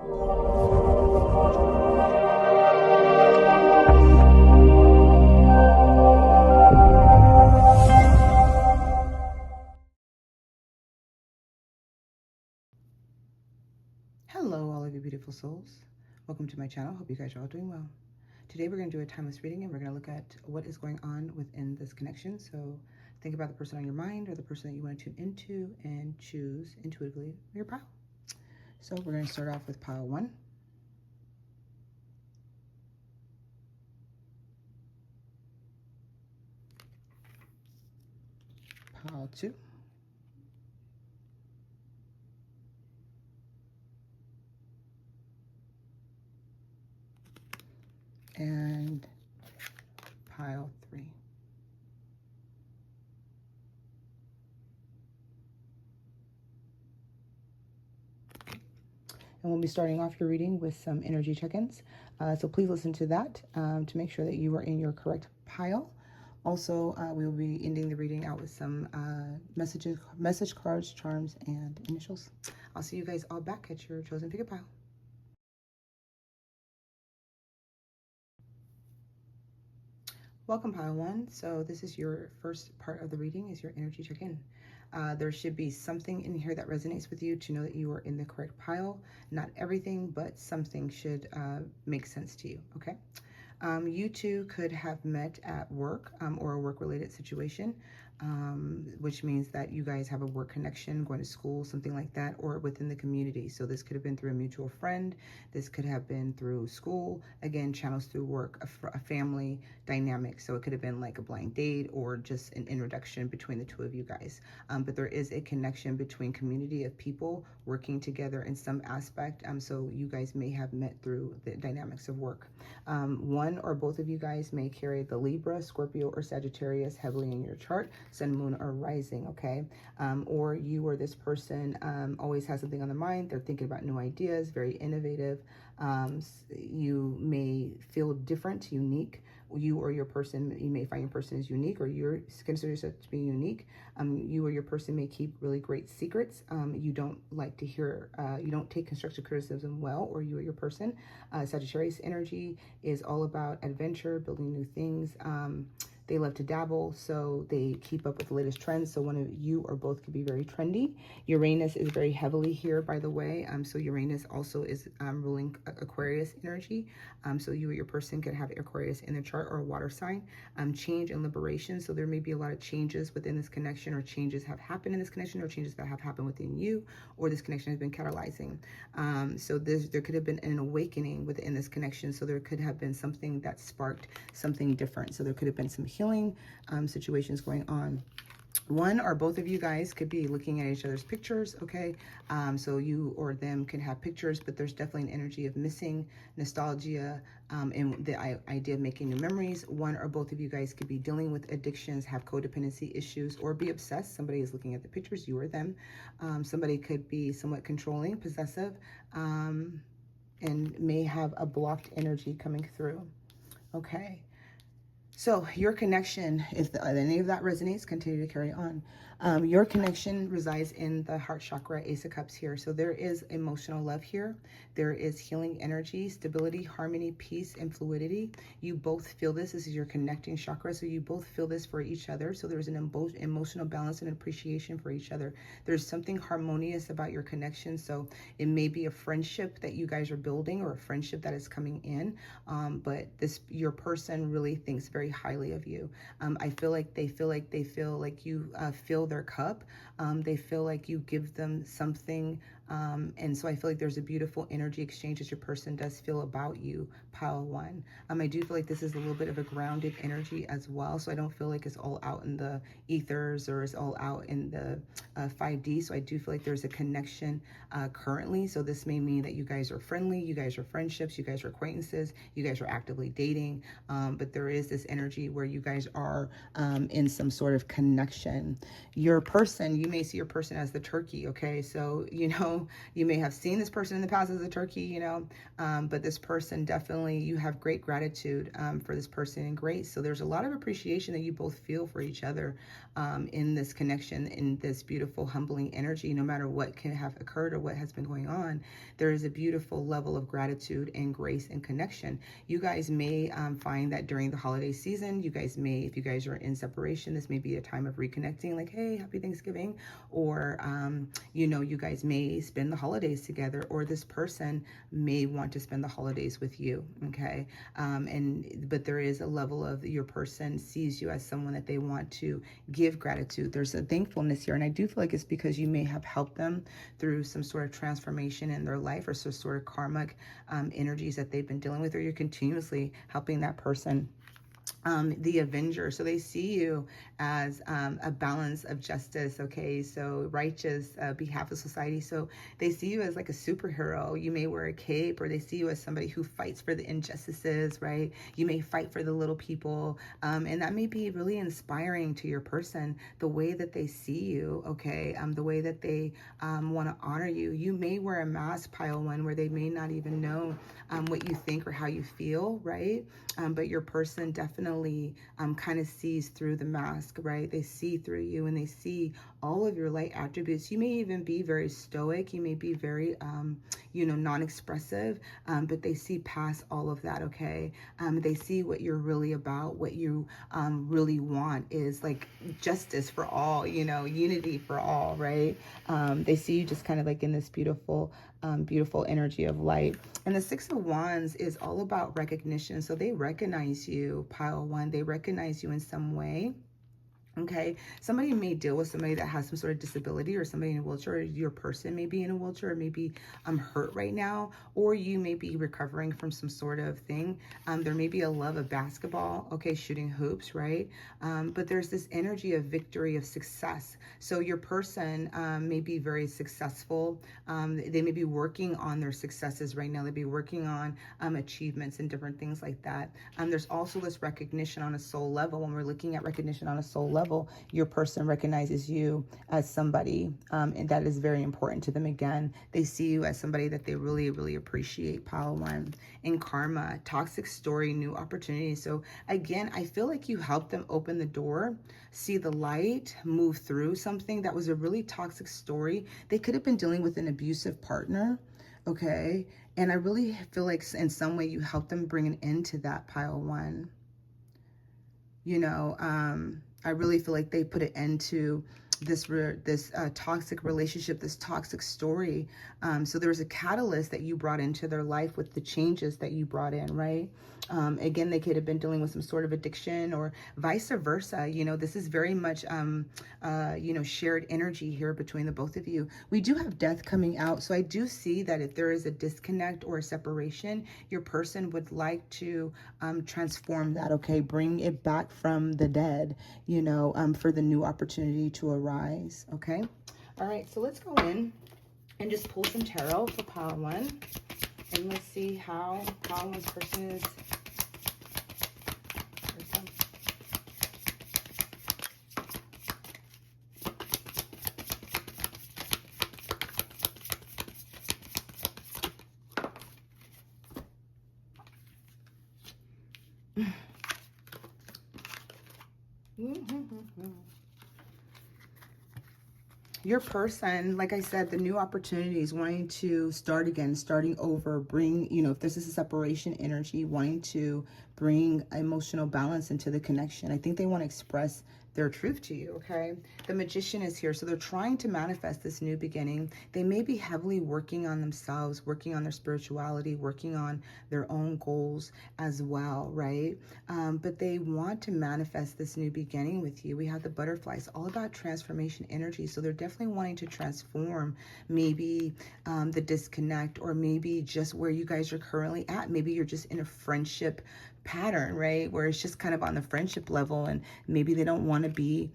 Hello, all of you beautiful souls. Welcome to my channel. Hope you guys are all doing well. Today we're going to do a timeless reading and we're going to look at what is going on within this connection. So think about the person on your mind or the person that you want to tune into and choose intuitively your pile. So we're going to start off with pile 1. Pile 2. And pile 3. And we'll be starting off your reading with some energy check-ins. So please listen to that to make sure that you are in your correct pile. Also, we will be ending the reading out with some message cards, charms, and initials. I'll see you guys all back at your chosen pick a pile. Welcome, pile 1. So this is your first part of the reading, is your energy check-in. There should be something in here that resonates with you to know that you are in the correct pile. Not everything, but something should make sense to you, okay? You two could have met at work or a work-related situation, which means that you guys have a work connection, going to school, something like that, or within the community. So this could have been through a mutual friend. This could have been through school. Again, channels through work, a family dynamic. So it could have been like a blind date or just an introduction between the two of you guys. But there is a connection between community of people working together in some aspect. So you guys may have met through the dynamics of work. One or both of you guys may carry the Libra, Scorpio, or Sagittarius heavily in your chart, sun, moon, or rising, okay? Or you or this person always has something on their mind. They're thinking about new ideas, very innovative. You may feel different, unique. You or your person, you may find your person is unique, or you consider yourself to be unique. You or your person may keep really great secrets. You don't like to hear, you don't take constructive criticism well, or you or your person. Sagittarius energy is all about adventure, building new things. They love to dabble, so they keep up with the latest trends. So one of you or both could be very trendy. Uranus is very heavily here, by the way. So Uranus also is ruling Aquarius energy. So you or your person could have Aquarius in the chart, or a water sign. Change and liberation. So there may be a lot of changes within this connection, or changes have happened in this connection, or changes that have happened within you, or this connection has been catalyzing. So there could have been an awakening within this connection. So there could have been something that sparked something different. So there could have been some healing situations going on. One or both of you guys could be looking at each other's pictures, okay? So you or them can have pictures, but there's definitely an energy of missing, nostalgia, and the idea of making new memories. One or both of you guys could be dealing with addictions, have codependency issues, or be obsessed. Somebody is looking at the pictures, you or them. Somebody could be somewhat controlling, possessive, and may have a blocked energy coming through, okay? So your connection, if any of that resonates, continue to carry on. Your connection resides in the heart chakra, Ace of Cups here. So there is emotional love here. There is healing energy, stability, harmony, peace, and fluidity. You both feel this. This is your connecting chakra. So you both feel this for each other. So there's an emotional balance and appreciation for each other. There's something harmonious about your connection. So it may be a friendship that you guys are building, or a friendship that is coming in. But your person really thinks very highly of you. I feel like they feel like you fill their cup. They feel like you give them something. And so I feel like there's a beautiful energy exchange that your person does feel about you, pile 1. I do feel like this is a little bit of a grounded energy as well. So I don't feel like it's all out in the ethers, or it's all out in the 5D. So I do feel like there's a connection currently. So this may mean that you guys are friendly, you guys are friendships, you guys are acquaintances, you guys are actively dating. But there is this energy where you guys are in some sort of connection. Your person, you may see your person as the turkey, okay? So, you know, know, you may have seen this person in the past as a turkey, you know, but this person definitely, you have great gratitude for this person and grace. So there's a lot of appreciation that you both feel for each other in this connection, in this beautiful, humbling energy. No matter what can have occurred or what has been going on, there is a beautiful level of gratitude and grace and connection. You guys may find that during the holiday season, you guys may, if you guys are in separation, this may be a time of reconnecting, like, hey, happy Thanksgiving, or you know, you guys may spend the holidays together, or this person may want to spend the holidays with you, okay? But there is a level of your person sees you as someone that they want to give gratitude. There's a thankfulness here, and I do feel like it's because you may have helped them through some sort of transformation in their life, or some sort of karmic energies that they've been dealing with, or you're continuously helping that person. The Avenger. So they see you as a balance of justice, okay? So righteous behalf of society. So they see you as like a superhero. You may wear a cape, or they see you as somebody who fights for the injustices, right? You may fight for the little people. And that may be really inspiring to your person, the way that they see you, okay? The way that they want to honor you. You may wear a mask, pile one, where they may not even know what you think or how you feel, right? But your person definitely kind of sees through the mask, right? They see through you, and they see all of your light attributes. You may even be very stoic. You may be very, you know, non-expressive, but they see past all of that, okay? They see what you're really about. What you really want is like justice for all, you know, unity for all, right? They see you just kind of like in this beautiful, beautiful energy of light. And the Six of Wands is all about recognition. So they recognize you, pile one. They recognize you in some way. Okay, somebody may deal with somebody that has some sort of disability, or somebody in a wheelchair, or your person may be in a wheelchair, or maybe hurt right now, or you may be recovering from some sort of thing. There may be a love of basketball, okay, shooting hoops, right? But there's this energy of victory, of success. So your person may be very successful. They may be working on their successes right now. They'd be working on achievements and different things like that. There's also this recognition on a soul level. When we're looking at recognition on a soul level, your person recognizes you as somebody, and that is very important to them. Again, they see you as somebody that they really, really appreciate. Pile one. In karma, toxic story, new opportunities. So again, I feel like you helped them open the door, see the light, move through something that was a really toxic story. They could have been dealing with an abusive partner, okay? And I really feel like in some way you helped them bring an end to that, pile one. You know, I really feel like they put an end to this toxic relationship, this toxic story. So there was a catalyst that you brought into their life with the changes that you brought in, right? Again, they could have been dealing with some sort of addiction, or vice versa. You know, this is very much, you know, shared energy here between the both of you. We do have death coming out. So I do see that if there is a disconnect or a separation, your person would like to transform that, okay? Bring it back from the dead, you know, for the new opportunity to arise, okay? All right, so let's go in and just pull some tarot for pile one. And let's see how pile one's person is. Your person, like I said, the new opportunities, wanting to start again, starting over, bring, you know, if this is a separation energy, wanting to bring emotional balance into the connection. I think they want to express their truth to you, okay? The Magician is here, so they're trying to manifest this new beginning. They may be heavily working on themselves, working on their spirituality, working on their own goals as well, right? But they want to manifest this new beginning with you. We have the butterflies, all about transformation energy, so they're definitely wanting to transform maybe the disconnect, or maybe just where you guys are currently at. Maybe you're just in a friendship pattern, right, where it's just kind of on the friendship level, and maybe they don't want to be,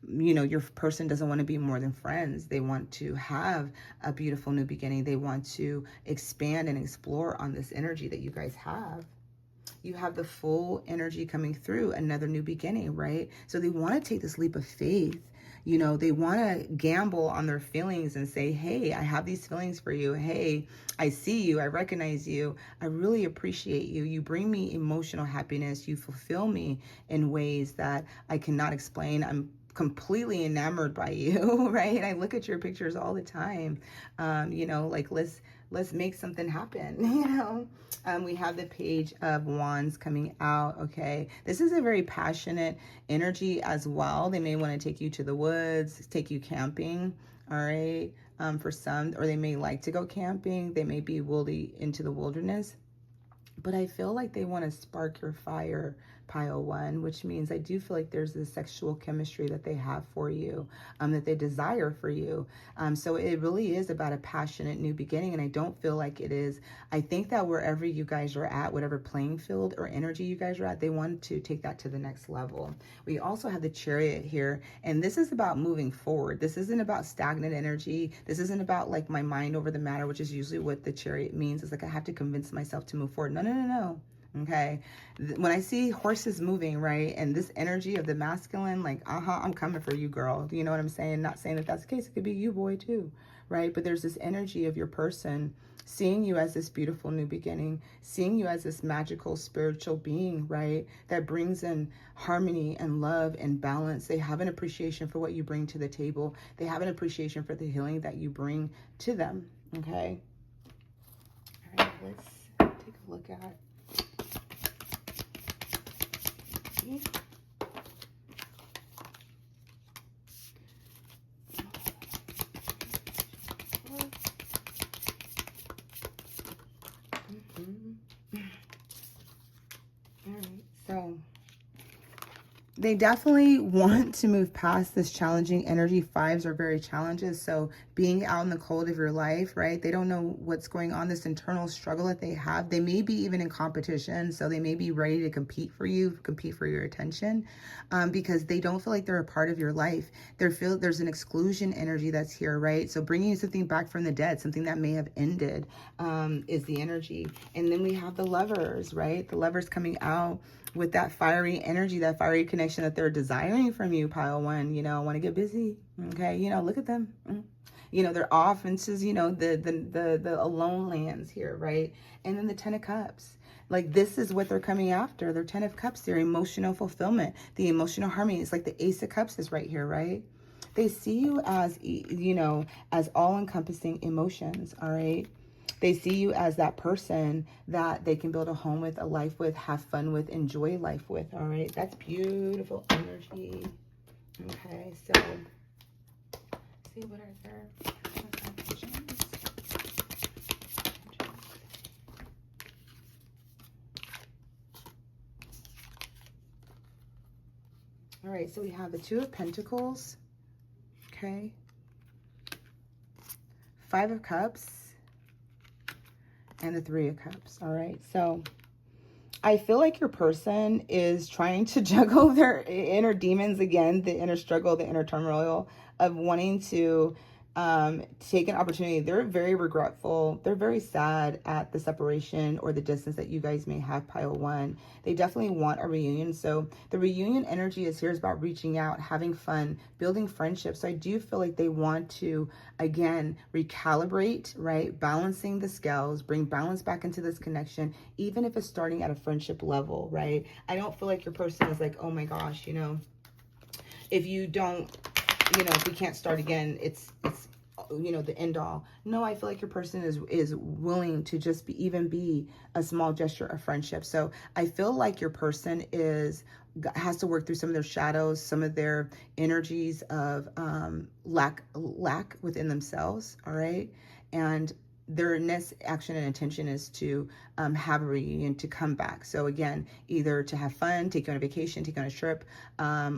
you know, your person doesn't want to be more than friends. They want to have a beautiful new beginning. They want to expand and explore on this energy that you guys have. You have the full energy coming through, another new beginning, right? So they want to take this leap of faith. You know, they want to gamble on their feelings and say, hey, I have these feelings for you. Hey, I see you. I recognize you. I really appreciate you. You bring me emotional happiness. You fulfill me in ways that I cannot explain. I'm completely enamored by you, right? I look at your pictures all the time. You know, like let's make something happen. You know, we have the Page of Wands coming out. Okay, this is a very passionate energy as well. They may want to take you to the woods, take you camping. All right, for some, or they may like to go camping. They may be woolly into the wilderness. But I feel like they want to spark your fire, pile one, which means I do feel like there's this sexual chemistry that they have for you, that they desire for you. So it really is about a passionate new beginning. And I don't feel like it is. I think that wherever you guys are at, whatever playing field or energy you guys are at, they want to take that to the next level. We also have the Chariot here. And this is about moving forward. This isn't about stagnant energy. This isn't about like my mind over the matter, which is usually what the Chariot means. It's like I have to convince myself to move forward. No. Okay. When I see horses moving, right, and this energy of the masculine, like, I'm coming for you, girl. You know what I'm saying? Not saying that that's the case. It could be you, boy, too, right? But there's this energy of your person seeing you as this beautiful new beginning, seeing you as this magical spiritual being, right, that brings in harmony and love and balance. They have an appreciation for what you bring to the table. They have an appreciation for the healing that you bring to them. Okay. All right, let's take a look at. All right, so they definitely want to move past this challenging energy. Fives are very challenges. So being out in the cold of your life, right? They don't know what's going on, this internal struggle that they have. They may be even in competition. So they may be ready to compete for you, compete for your attention, because they don't feel like they're a part of your life. There's an exclusion energy that's here, right? So bringing something back from the dead, something that may have ended, is the energy. And then we have the Lovers, right? The Lovers coming out with that fiery energy, that fiery connection that they're desiring from you, pile one. You know, I want to get busy. Okay, you know, look at them. You know, they're off into, you know, the alone lands here, right? And then the Ten of Cups. Like, this is what they're coming after. Their Ten of Cups, their emotional fulfillment, the emotional harmony. It's like the Ace of Cups is right here, right? They see you as, you know, as all-encompassing emotions, all right? They see you as that person that they can build a home with, a life with, have fun with, enjoy life with, all right? That's beautiful energy. Okay, so let's see, what are their intentions? All right, so we have the Two of Pentacles, okay? Five of Cups, and the Three of Cups, all right? So I feel like your person is trying to juggle their inner demons again, the inner struggle, the inner turmoil of wanting to take an opportunity. They're very regretful. They're very sad at the separation or the distance that you guys may have, pile one. They definitely want a reunion. So the reunion energy is here is about reaching out, having fun, building friendships. So I do feel like they want to, again, recalibrate, right? Balancing the scales, bring balance back into this connection, even if it's starting at a friendship level, right? I don't feel like your person is like, oh my gosh, you know, if you don't, you know, if we can't start again, it's you know, the end all. No, I feel like your person is willing to just even be a small gesture of friendship. So I feel like your person has to work through some of their shadows, some of their energies of lack within themselves, all right? And their next action and intention is to have a reunion, to come back. So again, either to have fun, take you on a vacation, take you on a trip,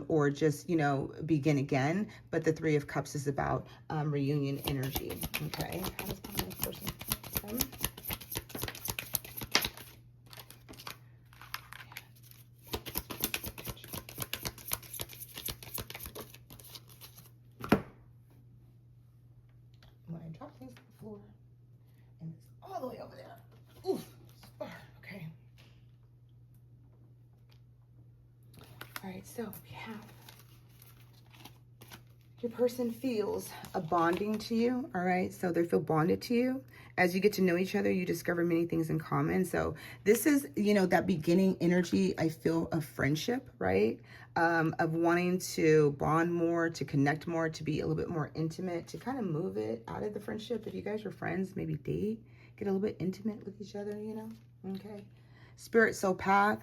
or just, you know, begin again. But the Three of Cups is about reunion energy. Okay, how does this person come? When I drop things on the floor, and it's all the way over there. Oof, it's far. Okay. All right, so we have Your person feels a bonding to you, all right? So they feel bonded to you. As you get to know each other, you discover many things in common. So this is, you know, that beginning energy, I feel, of friendship, right? Of wanting to bond more, to connect more, to be a little bit more intimate, to kind of move it out of the friendship. If you guys are friends, maybe date, get a little bit intimate with each other, you know? Okay. Spirit soul path,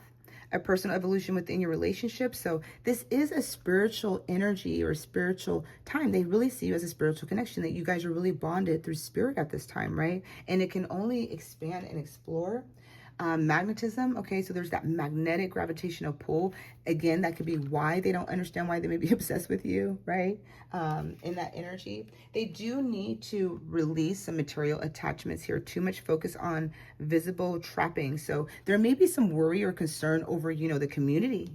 a personal evolution within your relationship. So this is a spiritual energy or spiritual time. They really see you as a spiritual connection, that you guys are really bonded through spirit at this time, right? And it can only expand and explore. Magnetism, okay, so there's that magnetic gravitational pull. Again, that could be why they don't understand why they may be obsessed with you, right? In that energy. They do need to release some material attachments here. Too much focus on visible trapping. So there may be some worry or concern over, you know, the community,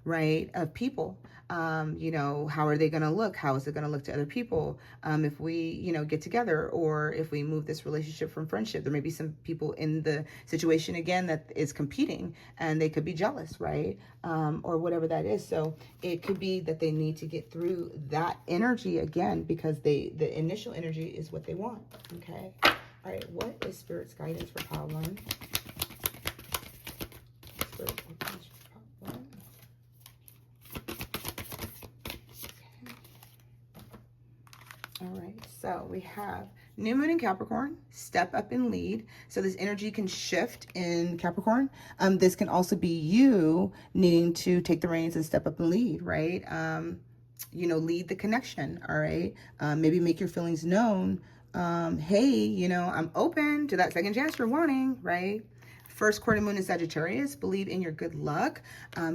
right, of people. You know, how are they going to look? How is it going to look to other people? If we, you know, get together, or if we move this relationship from friendship, there may be some people in the situation again that is competing, and they could be jealous, right? Or whatever that is. So it could be that they need to get through that energy again, because the initial energy is what they want. Okay. All right. What is Spirit's guidance for pile one? Spirit's guidance for pile one. All right, so we have new moon in Capricorn, step up and lead. So this energy can shift in Capricorn. This can also be you needing to take the reins and step up and lead, right? You know, lead the connection, all right? Maybe make your feelings known. Hey, you know, I'm open to that second chance you're wanting, right? First quarter moon in Sagittarius, believe in your good luck.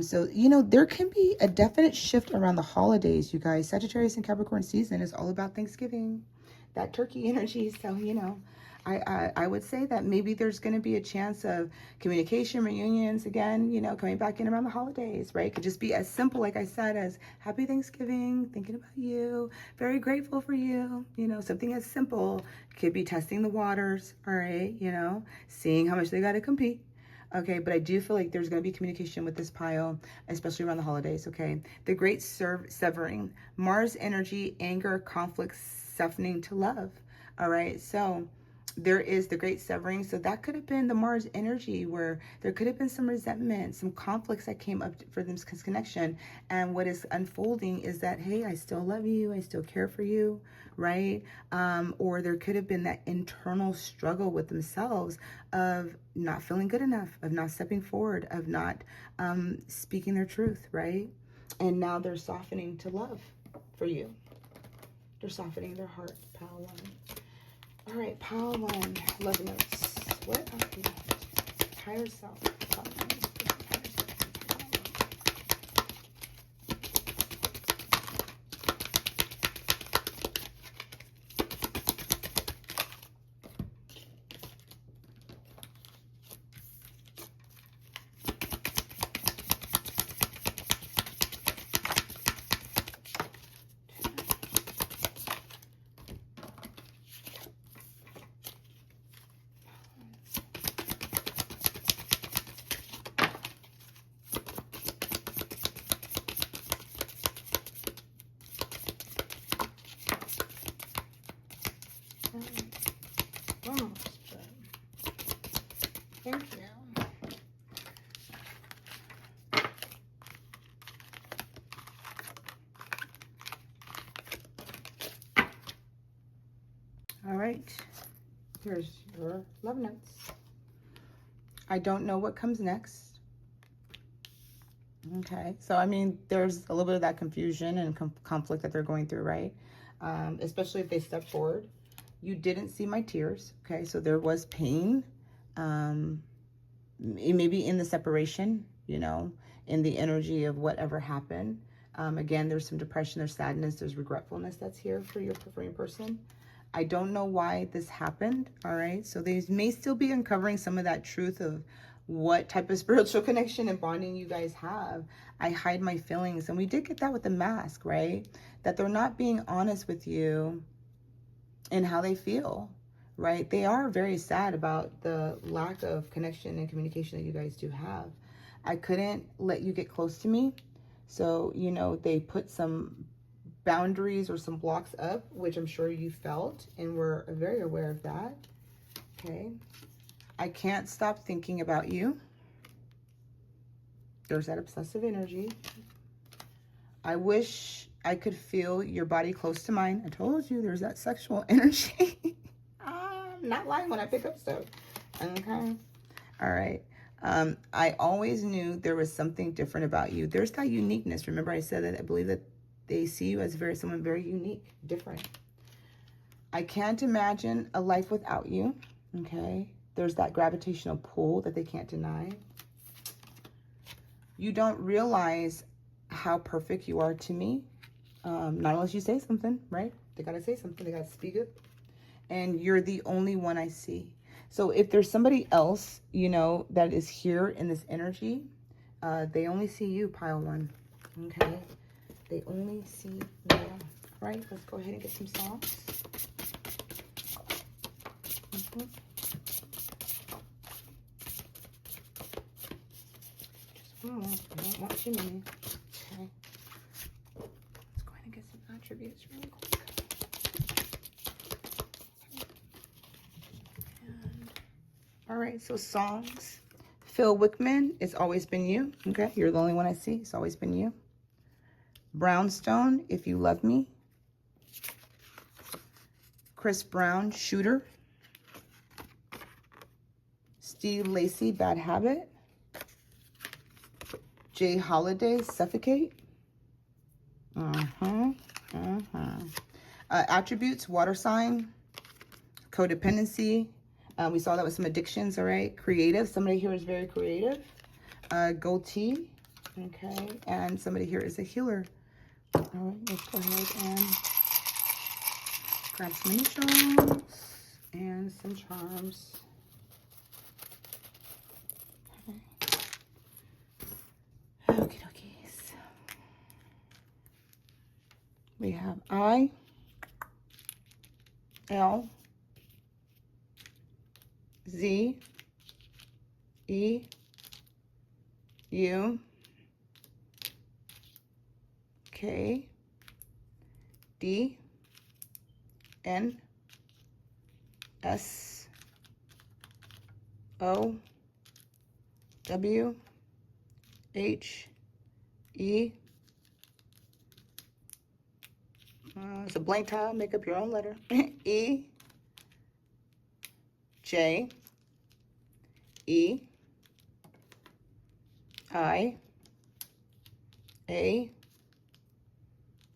So, you know, there can be a definite shift around the holidays, you guys. Sagittarius and Capricorn season is all about Thanksgiving, that turkey energy. So, you know, I would say that maybe there's going to be a chance of communication, reunions again, you know, coming back in around the holidays, right? Could just be as simple, like I said, as happy Thanksgiving, thinking about you, very grateful for you, you know, something as simple. Could be testing the waters, all right, you know, seeing how much they got to compete. Okay, but I do feel like there's going to be communication with this pile, especially around the holidays, okay? The great severing, Mars energy, anger, conflict, softening to love, all right? So there is the great severing. So that could have been the Mars energy, where there could have been some resentment, some conflicts that came up for this connection. And what is unfolding is that, hey, I still love you. I still care for you, right? Or there could have been that internal struggle with themselves of not feeling good enough, of not stepping forward, of not speaking their truth, right? And now they're softening to love for you. They're softening their heart, pile one. All right, pile one, love notes. What are the higher self? Pile one. Wow, thank you. All right, here's your love notes. I don't know what comes next. Okay, so I mean, there's a little bit of that confusion and conflict that they're going through, right? Especially if they step forward. You didn't see my tears, okay? So there was pain, maybe in the separation, you know, in the energy of whatever happened. Again, there's some depression, there's sadness, there's regretfulness that's here for your person. I don't know why this happened, all right? So they may still be uncovering some of that truth of what type of spiritual connection and bonding you guys have. I hide my feelings. And we did get that with the mask, right? That they're not being honest with you and how they feel, right? They are very sad about the lack of connection and communication that you guys do have. I couldn't let you get close to me. So, you know, they put some boundaries or some blocks up, which I'm sure you felt and were very aware of that. Okay. I can't stop thinking about you. There's that obsessive energy. I wish I could feel your body close to mine. I told you there's that sexual energy. I'm not lying when I pick up stuff. Okay. All right. I always knew there was something different about you. There's that uniqueness. Remember I said that I believe that they see you as someone very unique, different. I can't imagine a life without you. Okay. There's that gravitational pull that they can't deny. You don't realize how perfect you are to me. Not unless you say something, right? They got to say something. They got to speak it. And you're the only one I see. So if there's somebody else, you know, that is here in this energy, they only see you, pile one. Okay? They only see you. All right, let's go ahead and get some songs. Just one more. I don't want too many. Okay. Let's go ahead and get some attributes really quick. All right, so songs. Phil Wickman, It's Always Been You. Okay, you're the only one I see. It's always been you. Brownstone, If You Love Me. Chris Brown, Shooter. Steve Lacy, Bad Habit. Jay Holiday, Suffocate. Attributes, water sign. Codependency. We saw that with some addictions, all right? Creative, somebody here is very creative. Goatee, okay? And somebody here is a healer. All right, let's go ahead and grab some initials and some charms. Okay. Okie dokies. We have I, L, Z, E, U, K, D, N, S, O, W, H, E. It's a blank tile. Make up your own letter. E, J, E, I, A,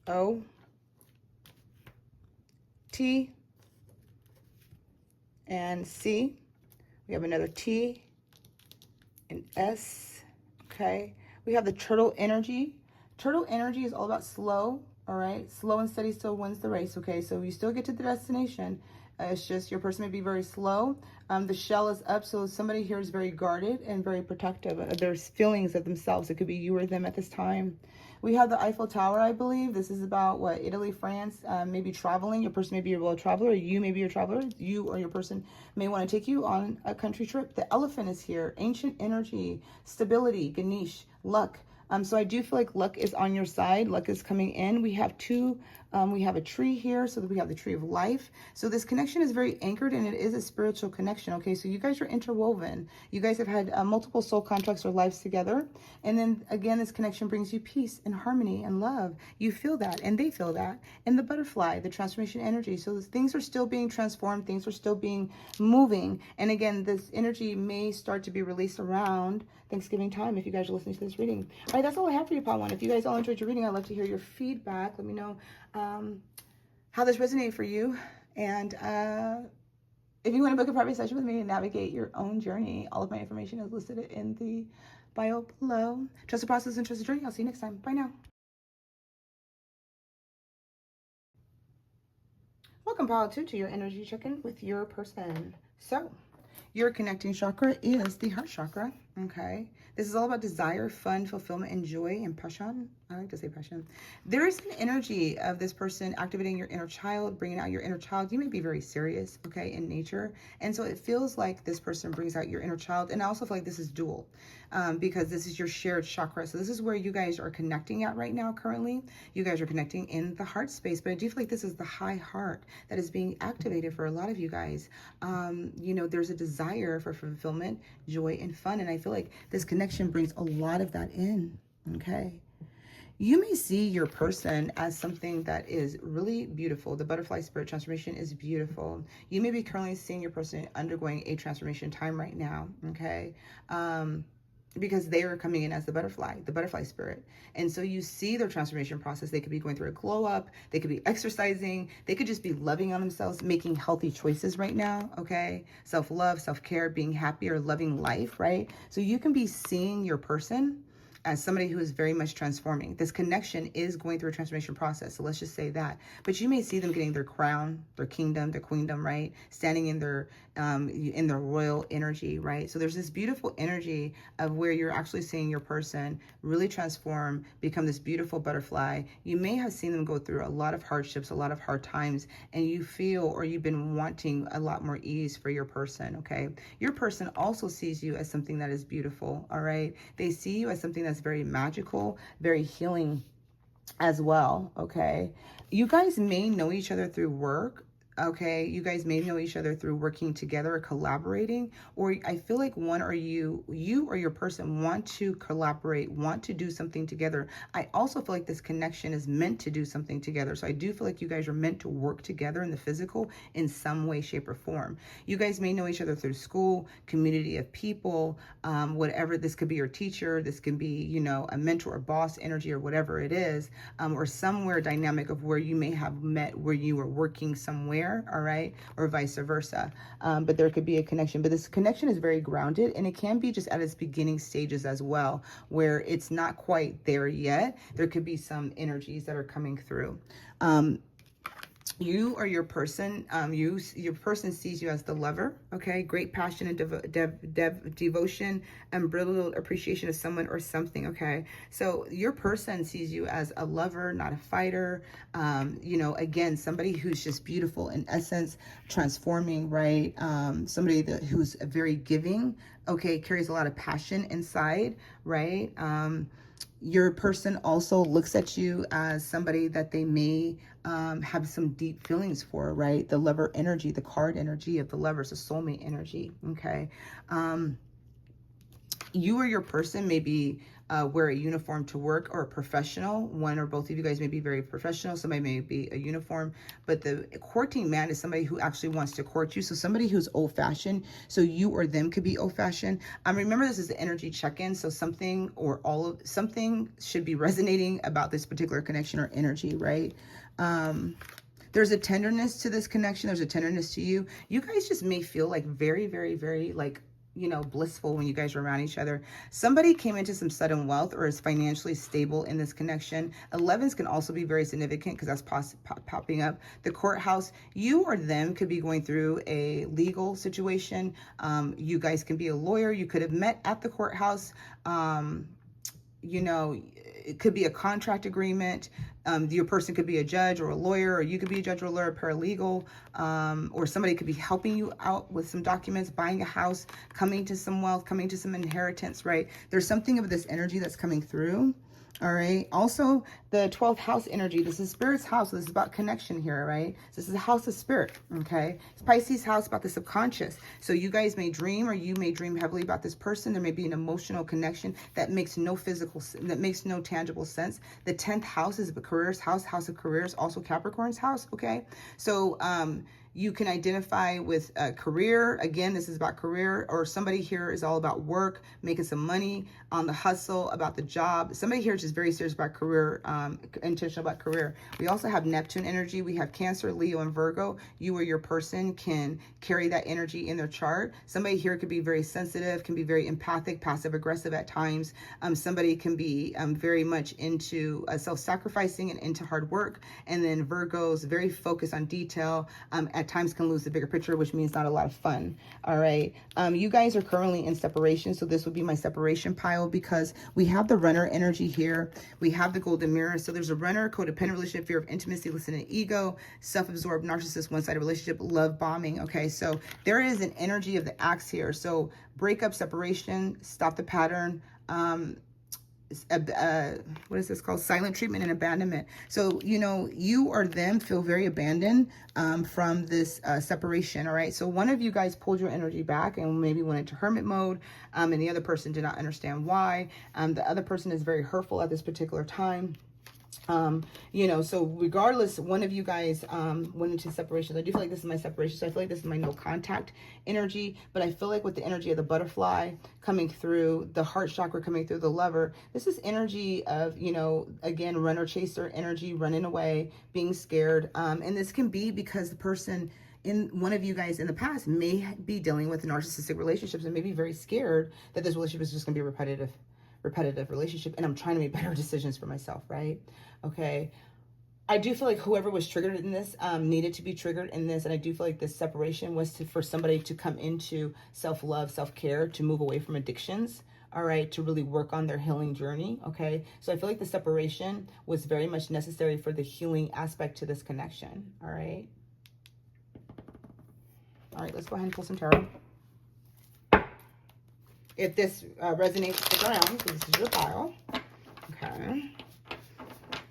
O, T, and C. We have another T and S. Okay. We have the turtle energy. Turtle energy is all about slow. All right. Slow and steady still wins the race. Okay. So you still get to the destination. It's just your person may be very slow. The shell is up, so somebody here is very guarded and very protective. There's feelings of themselves. It could be you or them at this time. We have the Eiffel Tower, I believe. This is about, what, Italy, France, maybe traveling. Your person may be a world traveler, or you may be a traveler. You or your person may want to take you on a country trip. The elephant is here. Ancient energy, stability, Ganesh, luck. So I do feel like luck is on your side. Luck is coming in. We have we have a tree here, so that we have the tree of life. So this connection is very anchored, and it is a spiritual connection. Okay, so you guys are interwoven. You guys have had multiple soul contracts or lives together. And then again, this connection brings you peace and harmony and love. You feel that, and they feel that. And the butterfly, the transformation energy. So things are still being transformed. Things are still being moving. And again, this energy may start to be released around Thanksgiving time if you guys are listening to this reading. All right, that's all I have for you, Part 1. If you guys all enjoyed your reading, I'd love to hear your feedback. Let me know how this resonated for you. And if you want to book a private session with me and navigate your own journey, all of my information is listed in the bio below. Trust the process and trust the journey. I'll see you next time. Bye now. Welcome, Pile 2, to your energy check-in with your person. So, your connecting chakra is the heart chakra. Okay. This is all about desire, fun, fulfillment, and joy, and passion. I like to say passion. There is an energy of this person activating your inner child, bringing out your inner child. You may be very serious, okay, in nature. And so it feels like this person brings out your inner child. And I also feel like this is dual, because this is your shared chakra. So this is where you guys are connecting at right now currently. You guys are connecting in the heart space. But I do feel like this is the high heart that is being activated for a lot of you guys. You know, there's a desire for fulfillment, joy, and fun. And I feel like this connection brings a lot of that in, okay? You may see your person as something that is really beautiful. The butterfly spirit transformation is beautiful. You may be currently seeing your person undergoing a transformation time right now, okay? Because they are coming in as the butterfly spirit. And so you see their transformation process. They could be going through a glow up. They could be exercising. They could just be loving on themselves, making healthy choices right now, okay? Self-love, self-care, being happy, or loving life, right? So you can be seeing your person as somebody who is very much transforming. This connection is going through a transformation process. So let's just say that. But you may see them getting their crown, their kingdom, their queendom, right? Standing in their royal energy, right? So there's this beautiful energy of where you're actually seeing your person really transform, become this beautiful butterfly. You may have seen them go through a lot of hardships, a lot of hard times, and you feel, or you've been wanting a lot more ease for your person, okay? Your person also sees you as something that is beautiful, all right? They see you as something that's very magical, very healing as well, okay? You guys may know each other through work, okay? You guys may know each other through working together or collaborating, or I feel like one or you or your person want to collaborate, want to do something together. I also feel like this connection is meant to do something together. So I do feel like you guys are meant to work together in the physical in some way, shape, or form. You guys may know each other through school, community of people, whatever. This could be your teacher, this can be, you know, a mentor or boss energy or whatever it is, or somewhere dynamic of where you may have met where you were working somewhere, all right, or vice versa. But there could be a connection, but this connection is very grounded, and it can be just at its beginning stages as well, where it's not quite there yet. There could be some energies that are coming through. You or your person, your person sees you as the lover, okay? Great passion and devotion, unbridled appreciation of someone or something, okay? So your person sees you as a lover, not a fighter. You know, again, somebody who's just beautiful in essence, transforming, right? Somebody who's very giving, okay? Carries a lot of passion inside, right? Your person also looks at you as somebody that they may have some deep feelings for, right? The lover energy, the card energy of the lovers, the soulmate energy, okay? You or your person may be wear a uniform to work, or a professional. One or both of you guys may be very professional. Somebody may be a uniform, but the courting man is somebody who actually wants to court you. So somebody who's old-fashioned. So you or them could be old-fashioned. Remember, this is the energy check-in. So something or something should be resonating about this particular connection or energy, right? There's a tenderness to this connection. There's a tenderness to you. You guys just may feel like very, very, very like, you know, blissful when you guys are around each other. Somebody came into some sudden wealth or is financially stable in this connection. 11s can also be very significant because that's popping up. The courthouse, you or them could be going through a legal situation. You guys can be a lawyer. You could have met at the courthouse. You know, it could be a contract agreement. Your person could be a judge or a lawyer, or you could be a judge or a lawyer, paralegal, or somebody could be helping you out with some documents, buying a house, coming to some wealth, coming to some inheritance, right? There's something of this energy that's coming through. All right. Also, the 12th house energy. This is Spirit's house. So this is about connection here, right? So this is a house of spirit. Okay. It's Pisces house, about the subconscious. So you guys may dream, or you may dream heavily about this person. There may be an emotional connection that makes no tangible sense. The 10th house is the careers house, house of careers, also Capricorn's house. Okay. So, you can identify with a career. Again, this is about career, or somebody here is all about work, making some money, on the hustle, about the job. Somebody here is just very serious about career, intentional about career. We also have Neptune energy. We have Cancer, Leo, and Virgo. You or your person can carry that energy in their chart. Somebody here could be very sensitive, can be very empathic, passive aggressive at times. Somebody can be very much into self-sacrificing and into hard work. And then Virgo's very focused on detail. At at times can lose the bigger picture, which means not a lot of fun. All right. You guys are currently in separation. So this would be my separation pile, because we have the runner energy here. We have the golden mirror. So there's a runner, codependent relationship, fear of intimacy, listening to ego, self-absorbed, narcissist, one-sided relationship, love bombing. Okay. So there is an energy of the axe here. So breakup, separation, stop the pattern, what is this called? Silent treatment and abandonment. So, you know, you or them feel very abandoned from this separation. All right. So one of you guys pulled your energy back and maybe went into hermit mode, and the other person did not understand why. The other person is very hurtful at this particular time. You know, so regardless, one of you guys went into separation. I do feel like this is my separation. So I feel like this is my no contact energy, but I feel like with the energy of the butterfly coming through, the heart chakra coming through, the lover, this is energy of, you know, again, runner chaser energy, running away, being scared. And this can be because the person in one of you guys in the past may be dealing with narcissistic relationships and may be very scared that this relationship is just going to be repetitive relationship, and I'm trying to make better decisions for myself, right? Okay. I do feel like whoever was triggered in this needed to be triggered in this, and I do feel like this separation was for somebody to come into self-love, self-care, to move away from addictions, all right, to really work on their healing journey, okay? So I feel like the separation was very much necessary for the healing aspect to this connection, all right? All right, let's go ahead and pull some tarot. If this resonates, stick around, because this is your pile. Okay.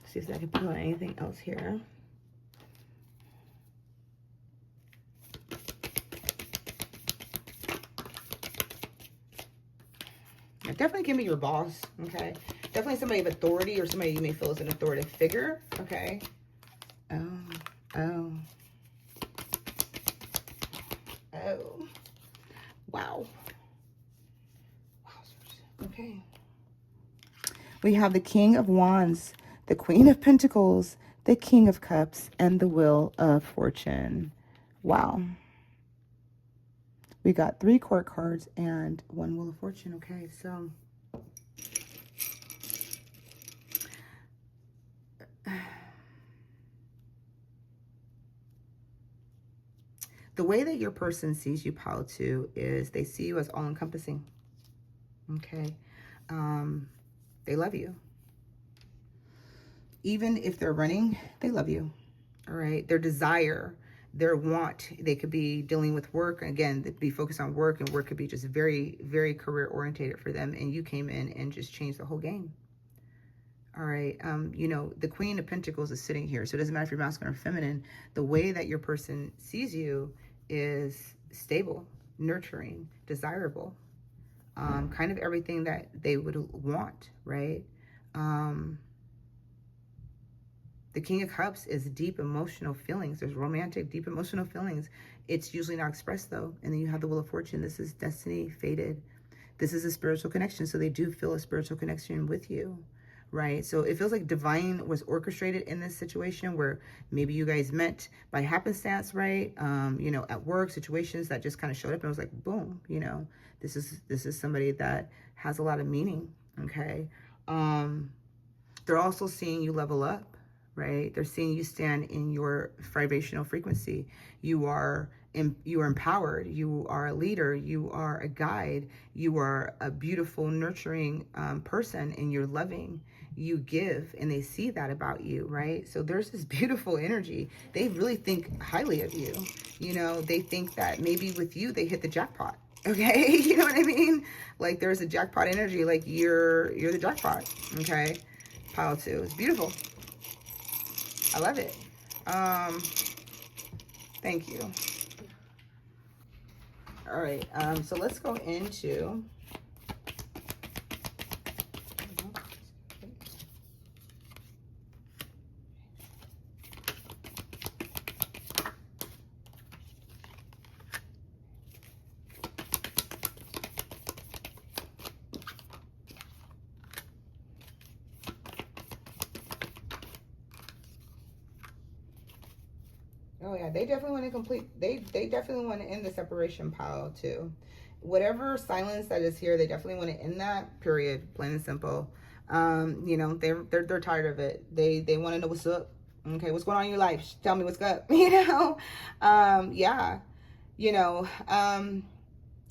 See if I can put on anything else here. It definitely can be your boss, okay? Definitely somebody of authority, or somebody you may feel as an authoritative figure, okay? Oh. Wow. Okay. We have the King of Wands, the Queen of Pentacles, the King of Cups, and the Wheel of Fortune. Wow. We got 3 court cards and 1 Wheel of Fortune. Okay, so the way that your person sees you, pile 2, is they see you as all-encompassing. Okay. They love you. Even if they're running, they love you. All right. Their desire, their want, they could be dealing with work. Again, they'd be focused on work, and work could be just very, very career orientated for them. And you came in and just changed the whole game. All right. You know, the Queen of Pentacles is sitting here. So it doesn't matter if you're masculine or feminine. The way that your person sees you is stable, nurturing, desirable. Kind of everything that they would want, right? The King of Cups is deep emotional feelings. There's romantic, deep emotional feelings. It's usually not expressed, though. And then you have the Wheel of Fortune. This is destiny, fated. This is a spiritual connection. So they do feel a spiritual connection with you, right? So it feels like divine was orchestrated in this situation, where maybe you guys met by happenstance, right? You know, at work, situations that just kind of showed up, and it was like, boom, you know, this is somebody that has a lot of meaning, okay? They're also seeing you level up, right? They're seeing you stand in your vibrational frequency. You are empowered. You are a leader. You are a guide. You are a beautiful, nurturing person, and you're loving. You give, and they see that about you, right? So there's this beautiful energy. They really think highly of you. You know, they think that maybe with you, they hit the jackpot. Okay, you know what I mean? Like, there's a jackpot energy. Like, you're the jackpot. Okay, pile 2. It's beautiful. I love it. Thank you. All right. So let's go into. Oh yeah, they definitely want to complete. They definitely want to end the separation pile too. Whatever silence that is here, they definitely want to end that. Period. Plain and simple. You know, they're tired of it. They want to know what's up. Okay, what's going on in your life? Tell me what's up. Yeah.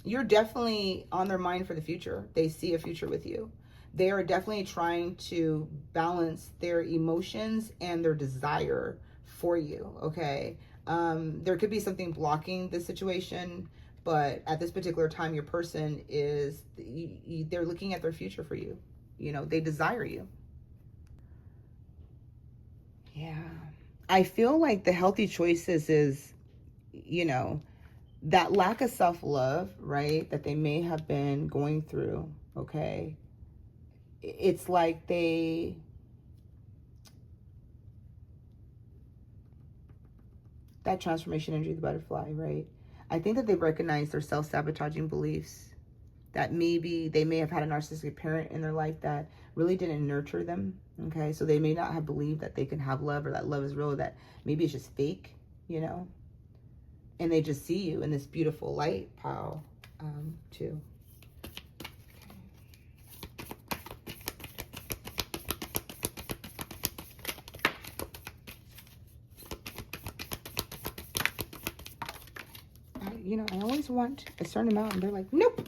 You're definitely on their mind for the future. They see a future with you. They are definitely trying to balance their emotions and their desire for you, okay? There could be something blocking the situation, but at this particular time, your person is, they're looking at their future for you. They desire you. Yeah. I feel like the healthy choices is, that lack of self-love, right, that they may have been going through, okay? It's like that transformation energy of the butterfly, right? I think that they recognize their self-sabotaging beliefs, that maybe they may have had a narcissistic parent in their life that really didn't nurture them, okay? So they may not have believed that they can have love, or that love is real, or that maybe it's just fake, and they just see you in this beautiful light pile, too. I always want a certain amount, and they're like, nope.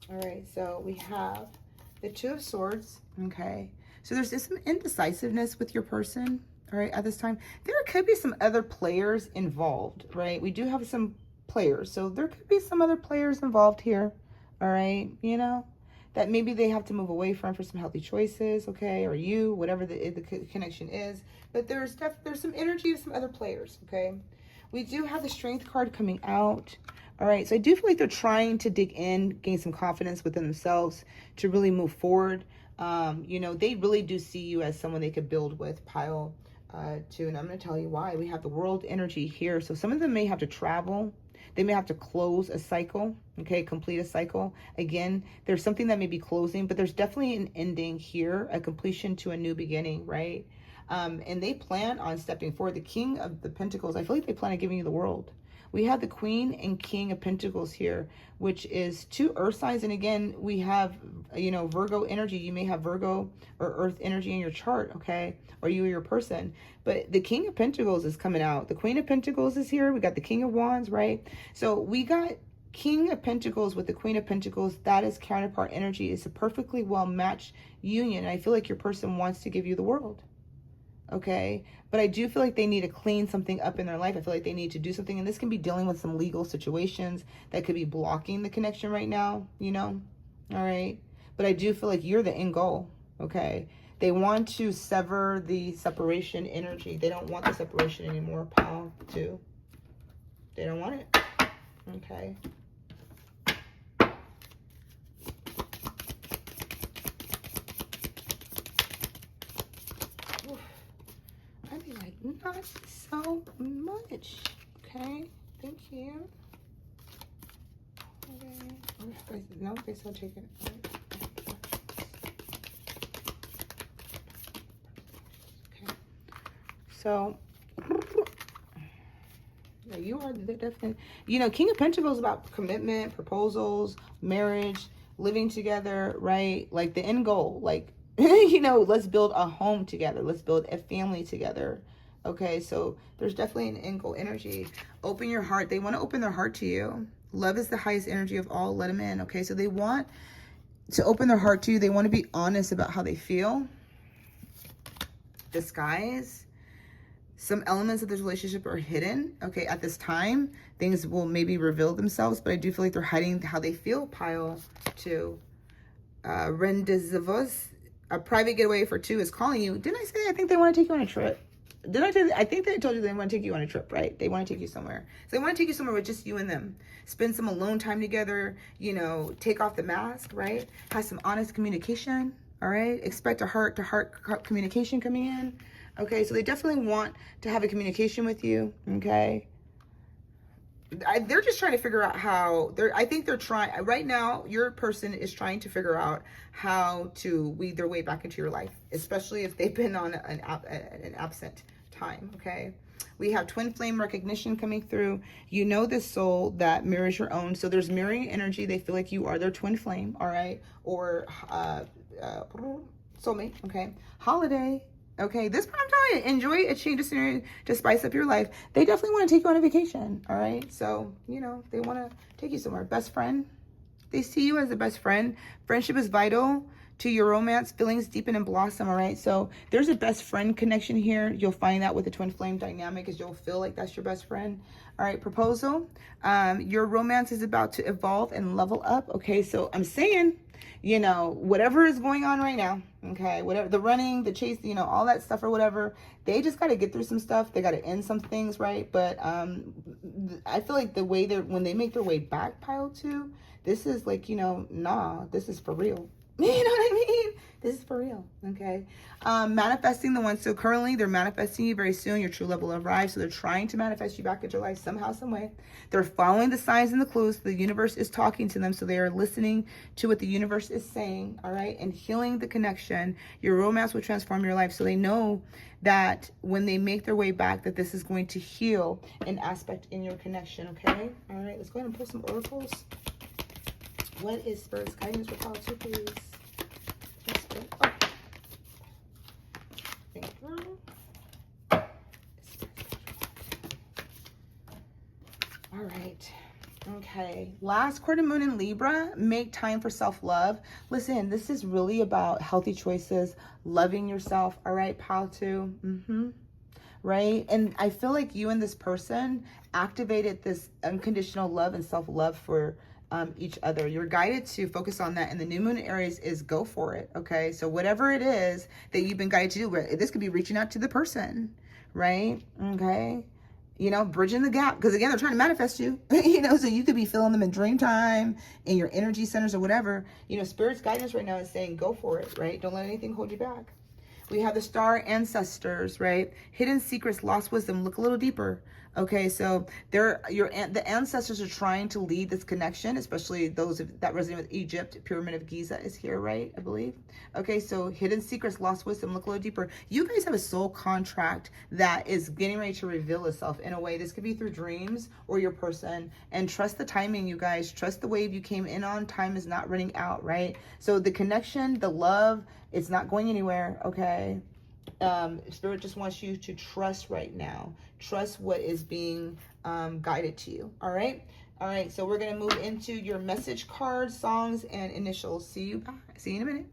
All right, so we have the Two of Swords, okay? So there's just some indecisiveness with your person, all right, at this time. There could be some other players involved, right? We do have some players, so there could be some other players involved here, all right? That maybe they have to move away from for some healthy choices, okay? Or you, whatever the connection is. But there's some energy of some other players, okay? We do have the Strength card coming out. All right, so I do feel like they're trying to dig in, gain some confidence within themselves to really move forward. They really do see you as someone they could build with, pile too. And I'm going to tell you why. We have the World energy here. So some of them may have to travel. They may have to close a cycle, okay, complete a cycle. Again, there's something that may be closing, but there's definitely an ending here, a completion to a new beginning, right? And they plan on stepping forward. The King of the Pentacles, I feel like they plan on giving you the world. We have the Queen and King of Pentacles here, which is two earth signs. And again, we have, Virgo energy. You may have Virgo or earth energy in your chart, okay? Or you or your person. But the King of Pentacles is coming out. The Queen of Pentacles is here. We got the King of Wands, right? So we got King of Pentacles with the Queen of Pentacles. That is counterpart energy. It's a perfectly well-matched union. And I feel like your person wants to give you the world. Okay, but I do feel like they need to clean something up in their life. I feel like they need to do something, and this can be dealing with some legal situations that could be blocking the connection right now, all right? But I do feel like you're the end goal, okay? They want to sever the separation energy. They don't want the separation anymore, pal, too. They don't want it, okay? Not so much. Okay, thank you. Okay. No, they still take it. Okay. So, you are the definite. King of Pentacles is about commitment, proposals, marriage, living together, right? Like the end goal. Like, let's build a home together. Let's build a family together. Okay, so there's definitely an end goal energy. Open your heart. They want to open their heart to you. Love is the highest energy of all. Let them in. Okay, so they want to open their heart to you. They want to be honest about how they feel. Disguise. Some elements of this relationship are hidden. Okay, at this time, things will maybe reveal themselves, but I do feel like they're hiding how they feel. Pile 2. Rendezvous. A private getaway for 2 is calling you. Didn't I say I think they want to take you on a trip? Did I tell you? I think they told you they want to take you on a trip, right? They want to take you somewhere. So they want to take you somewhere with just you and them. Spend some alone time together, take off the mask, right? Have some honest communication, all right? Expect a heart-to-heart communication coming in, okay? So they definitely want to have a communication with you, okay? They're just trying to figure out how, I think they're trying, right now, your person is trying to figure out how to weed their way back into your life, especially if they've been on an absent time, okay? We have twin flame recognition coming through. You know this soul that mirrors your own. So there's mirroring energy. They feel like you are their twin flame, all right? Or soulmate, okay? Holiday, okay? This part I'm telling you, enjoy a change of scenery to spice up your life. They definitely want to take you on a vacation, all right? So, you know, they want to take you somewhere. Best friend. They see you as a best friend. Friendship is vital to your romance. Feelings deepen and blossom, all right? So there's a best friend connection here. You'll find that with the twin flame dynamic, is you'll feel like that's your best friend. All right, proposal. Your romance is about to evolve and level up, okay? So I'm saying, you know, whatever is going on right now, okay, whatever, the running, the chase, you know, all that stuff or whatever, they just got to get through some stuff. They got to end some things, right? But I feel like the way when they make their way back, pile two, this is like, you know, nah, this is for real. You know what I mean? This is for real, okay? Manifesting the one. So currently they're manifesting you very soon. Your true love will arrive. So they're trying to manifest you back into your life somehow, some way. They're following the signs and the clues. The universe is talking to them. So they are listening to what the universe is saying, all right? And healing the connection. Your romance will transform your life. So they know that when they make their way back, that this is going to heal an aspect in your connection, okay? All right, let's go ahead and pull some oracles. What is Spirit's guidance for Pile 2, please? Yes, oh. Thank you. All right. Okay. Last quarter moon in Libra. Make time for self-love. Listen, this is really about healthy choices, loving yourself. All right, Pile 2. Right? And I feel like you and this person activated this unconditional love and self-love for each other. You're guided to focus on that, and the new moon in Aries is go for it, okay? So whatever it is that you've been guided to do, this could be reaching out to the person, right? Okay, you know, bridging the gap, because again, they're trying to manifest you, you know, so you could be feeling them in dream time, in your energy centers or whatever. You know, Spirit's guidance right now is saying go for it, right? Don't let anything hold you back. We have the star ancestors, right? Hidden secrets, lost wisdom. Look a little deeper. Okay, so the ancestors are trying to lead this connection, especially those that resonate with Egypt. Pyramid of Giza is here, right? I believe. Okay, so hidden secrets, lost wisdom. Look a little deeper. You guys have a soul contract that is getting ready to reveal itself in a way. This could be through dreams or your person. And trust the timing, you guys. Trust the wave you came in on. Time is not running out, right? So the connection, the love, it's not going anywhere. Okay. Spirit just wants you to trust right now. Trust what is being guided to you. All right. All right. So we're going to move into your message cards, songs, and initials. See you in a minute.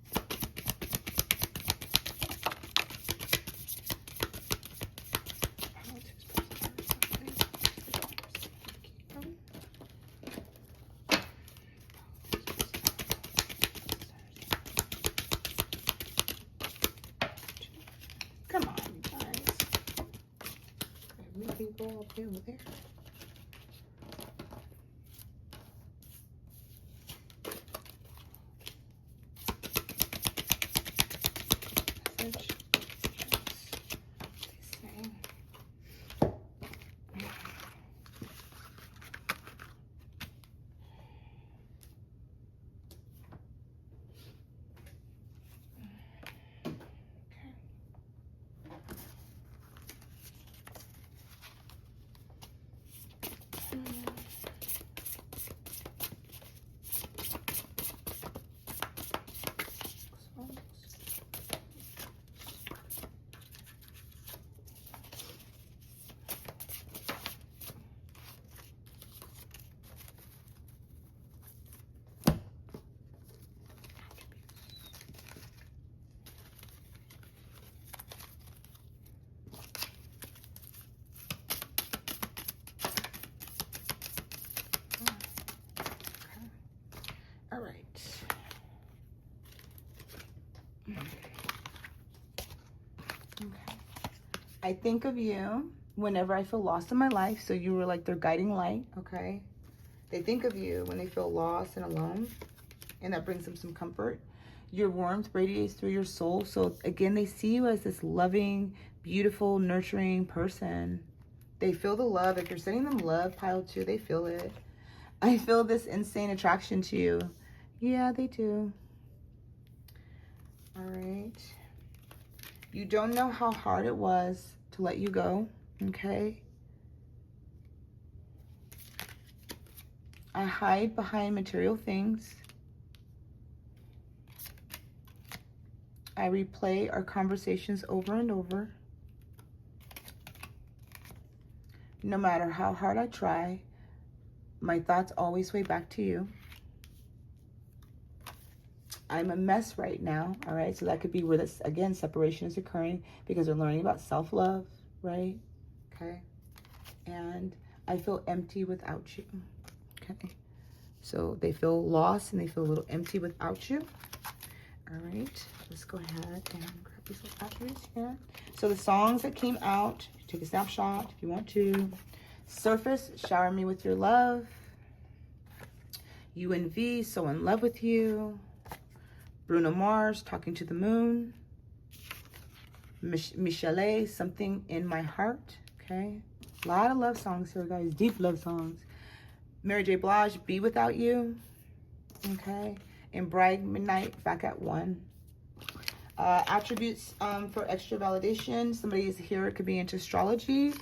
Come on, you guys. People up over there. All right. Okay. I think of you whenever I feel lost in my life. So you were like their guiding light, okay? They think of you when they feel lost and alone, and that brings them some comfort. Your warmth radiates through your soul. So again, they see you as this loving, beautiful, nurturing person. They feel the love. If you're sending them love, Pile 2, they feel it. I feel this insane attraction to you. Yeah, they do. All right. You don't know how hard it was to let you go, okay? I hide behind material things. I replay our conversations over and over. No matter how hard I try, my thoughts always way back to you. I'm a mess right now, all right? So that could be where this, again, separation is occurring because they're learning about self-love, right? Okay. And I feel empty without you, okay? So they feel lost and they feel a little empty without you. All right, let's go ahead and grab these little attributes here. So the songs that came out, take a snapshot if you want to. Surface, shower me with your love. UNV, so in love with you. Bruno Mars, talking to the moon. Michele, something in my heart. Okay, a lot of love songs here, guys, deep love songs. Mary J. Blige, be without you. Okay, and Bright Midnight, back at 1. Attributes for extra validation. Somebody is here, it could be into astrology.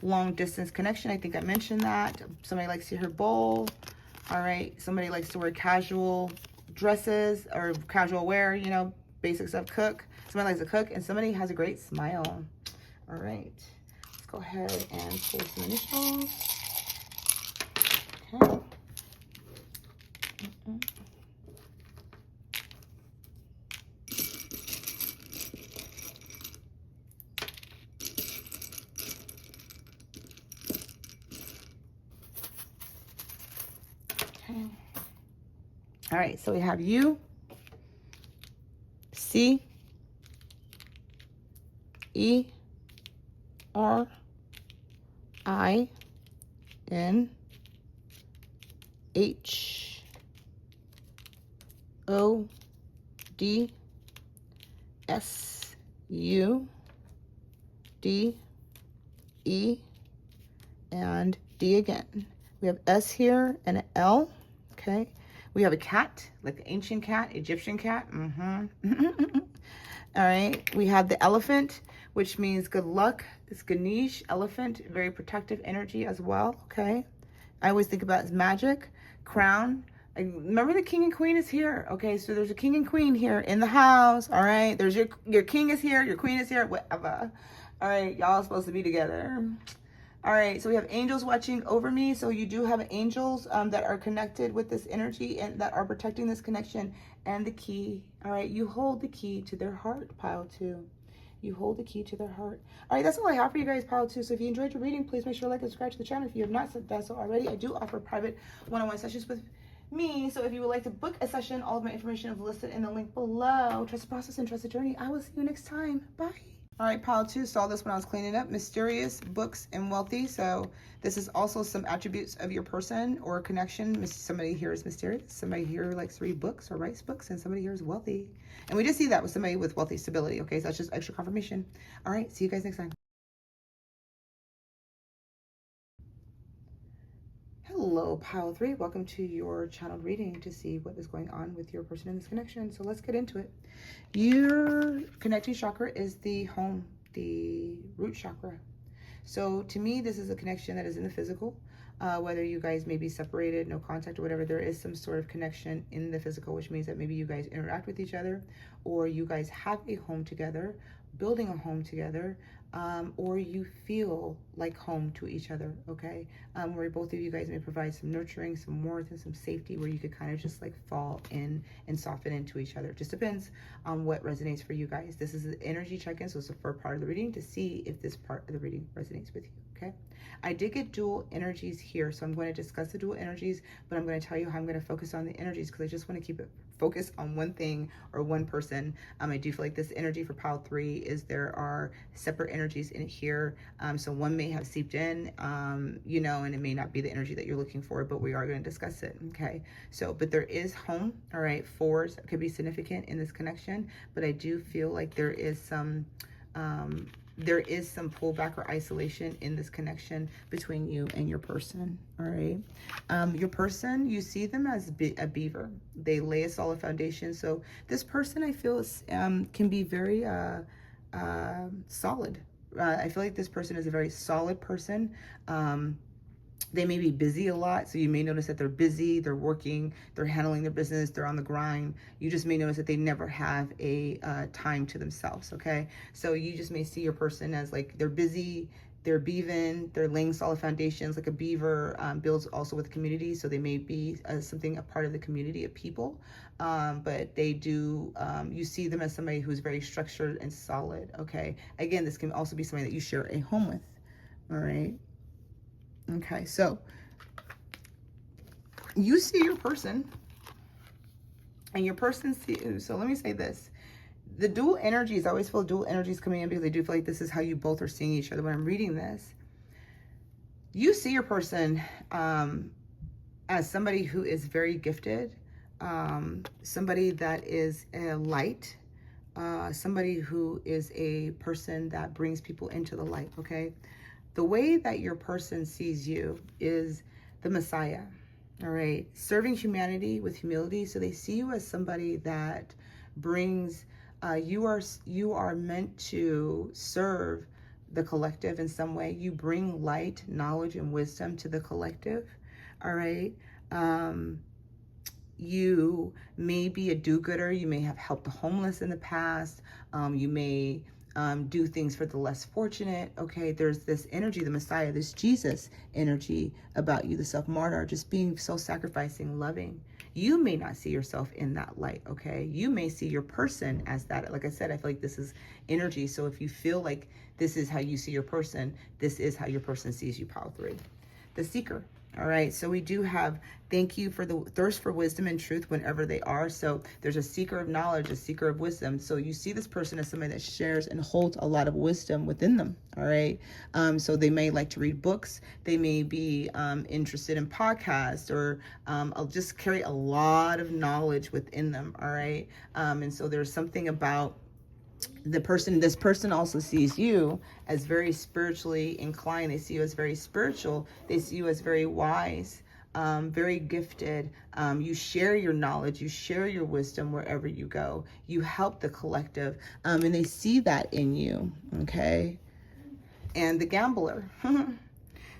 Long distance connection, I think I mentioned that. Somebody likes to hear bowl. All right, somebody likes to wear casual dresses or casual wear, you know, basic stuff. Cook, somebody likes to cook, and somebody has a great smile. All right, let's go ahead and pull some initials. Okay. Okay. All right, so we have U, C, E, R, I, N, H, O, D, S, U, D, E, and D again. We have S here and an L, okay? We have a cat, like the ancient cat, Egyptian cat. All right, we have the elephant, which means good luck. It's Ganesh, elephant, very protective energy as well, okay? I always think about it as magic, crown. Remember the king and queen is here, okay? So there's a king and queen here in the house, all right? There's your king is here, your queen is here, whatever. All right, y'all supposed to be together. All right, so we have angels watching over me. So you do have angels that are connected with this energy and that are protecting this connection. And the key, all right, you hold the key to their heart, pile 2. You hold the key to their heart. All right, that's all I have for you guys, pile 2. So if you enjoyed your reading, please make sure to like and subscribe to the channel. If you have not done so already, I do offer private one-on-one sessions with me. So if you would like to book a session, all of my information is listed in the link below. Trust the process and trust the journey. I will see you next time. Bye. All right, pile 2, saw this when I was cleaning up. Mysterious, books, and wealthy. So this is also some attributes of your person or connection. Somebody here is mysterious. Somebody here likes to read books or writes books. And somebody here is wealthy. And we just see that with somebody with wealthy stability. Okay, so that's just extra confirmation. All right, see you guys next time. Hello, pile 3. Welcome to your channeled reading to see what is going on with your person in this connection. So let's get into it. Your connecting chakra is the home, the root chakra. So to me, this is a connection that is in the physical. Whether you guys may be separated, no contact or whatever, there is some sort of connection in the physical, which means that maybe you guys interact with each other, or you guys have a home together, building a home together, or you feel like home to each other, okay? Where both of you guys may provide some nurturing, some warmth, and some safety where you could kind of just like fall in and soften into each other. It just depends on what resonates for you guys. This is an energy check-in, so it's the first part of the reading to see if this part of the reading resonates with you, okay? I did get dual energies here, so I'm going to discuss the dual energies, but I'm going to tell you how I'm going to focus on the energies because I just want to keep it focused on one thing or one person. I do feel like this energy for pile 3 is there are separate energies in here. So one may have seeped in, you know, and it may not be the energy that you're looking for, but we are going to discuss it, okay? So, but there is home, all right? 4s could be significant in this connection, but I do feel like there is some pullback or isolation in this connection between you and your person, all right? Your person, you see them as a beaver. They lay a solid foundation. So this person, I feel, can be very solid, I feel like this person is a very solid person. They may be busy a lot, so you may notice that they're busy, they're working, they're handling their business, they're on the grind. You just may notice that they never have a time to themselves, okay? So you just may see your person as like they're busy, they're beaving, they're laying solid foundations, like a beaver builds also with community, so they may be a part of the community of people, but they do, you see them as somebody who's very structured and solid, okay? Again, this can also be somebody that you share a home with, all right? Okay, so you see your person, and your person sees you. So let me say this. The dual energies, I always feel dual energies coming in because I do feel like this is how you both are seeing each other when I'm reading this. You see your person as somebody who is very gifted, somebody that is a light, somebody who is a person that brings people into the light, okay? The way that your person sees you is the Messiah, all right? Serving humanity with humility. So they see you as somebody that brings, you are meant to serve the collective in some way. You bring light, knowledge, and wisdom to the collective, all right? You may be a do-gooder. You may have helped the homeless in the past. You may do things for the less fortunate, okay? There's this energy, the Messiah, this Jesus energy about you, the self-martyr, just being so sacrificing, loving. You may not see yourself in that light, okay? You may see your person as that. Like I said, I feel like this is energy. So if you feel like this is how you see your person, this is how your person sees you, pile 3. The seeker. All right, so we do have, thank you for the thirst for wisdom and truth whenever they are. So there's a seeker of knowledge, a seeker of wisdom. So you see this person as somebody that shares and holds a lot of wisdom within them. All right, so they may like to read books. They may be interested in podcasts, or just carry a lot of knowledge within them. All right, and so there's something about this person also sees you as very spiritually inclined. They see you as very spiritual. They see you as very wise, very gifted. You share your knowledge, you share your wisdom wherever you go. You help the collective, and they see that in you, okay? And the gambler,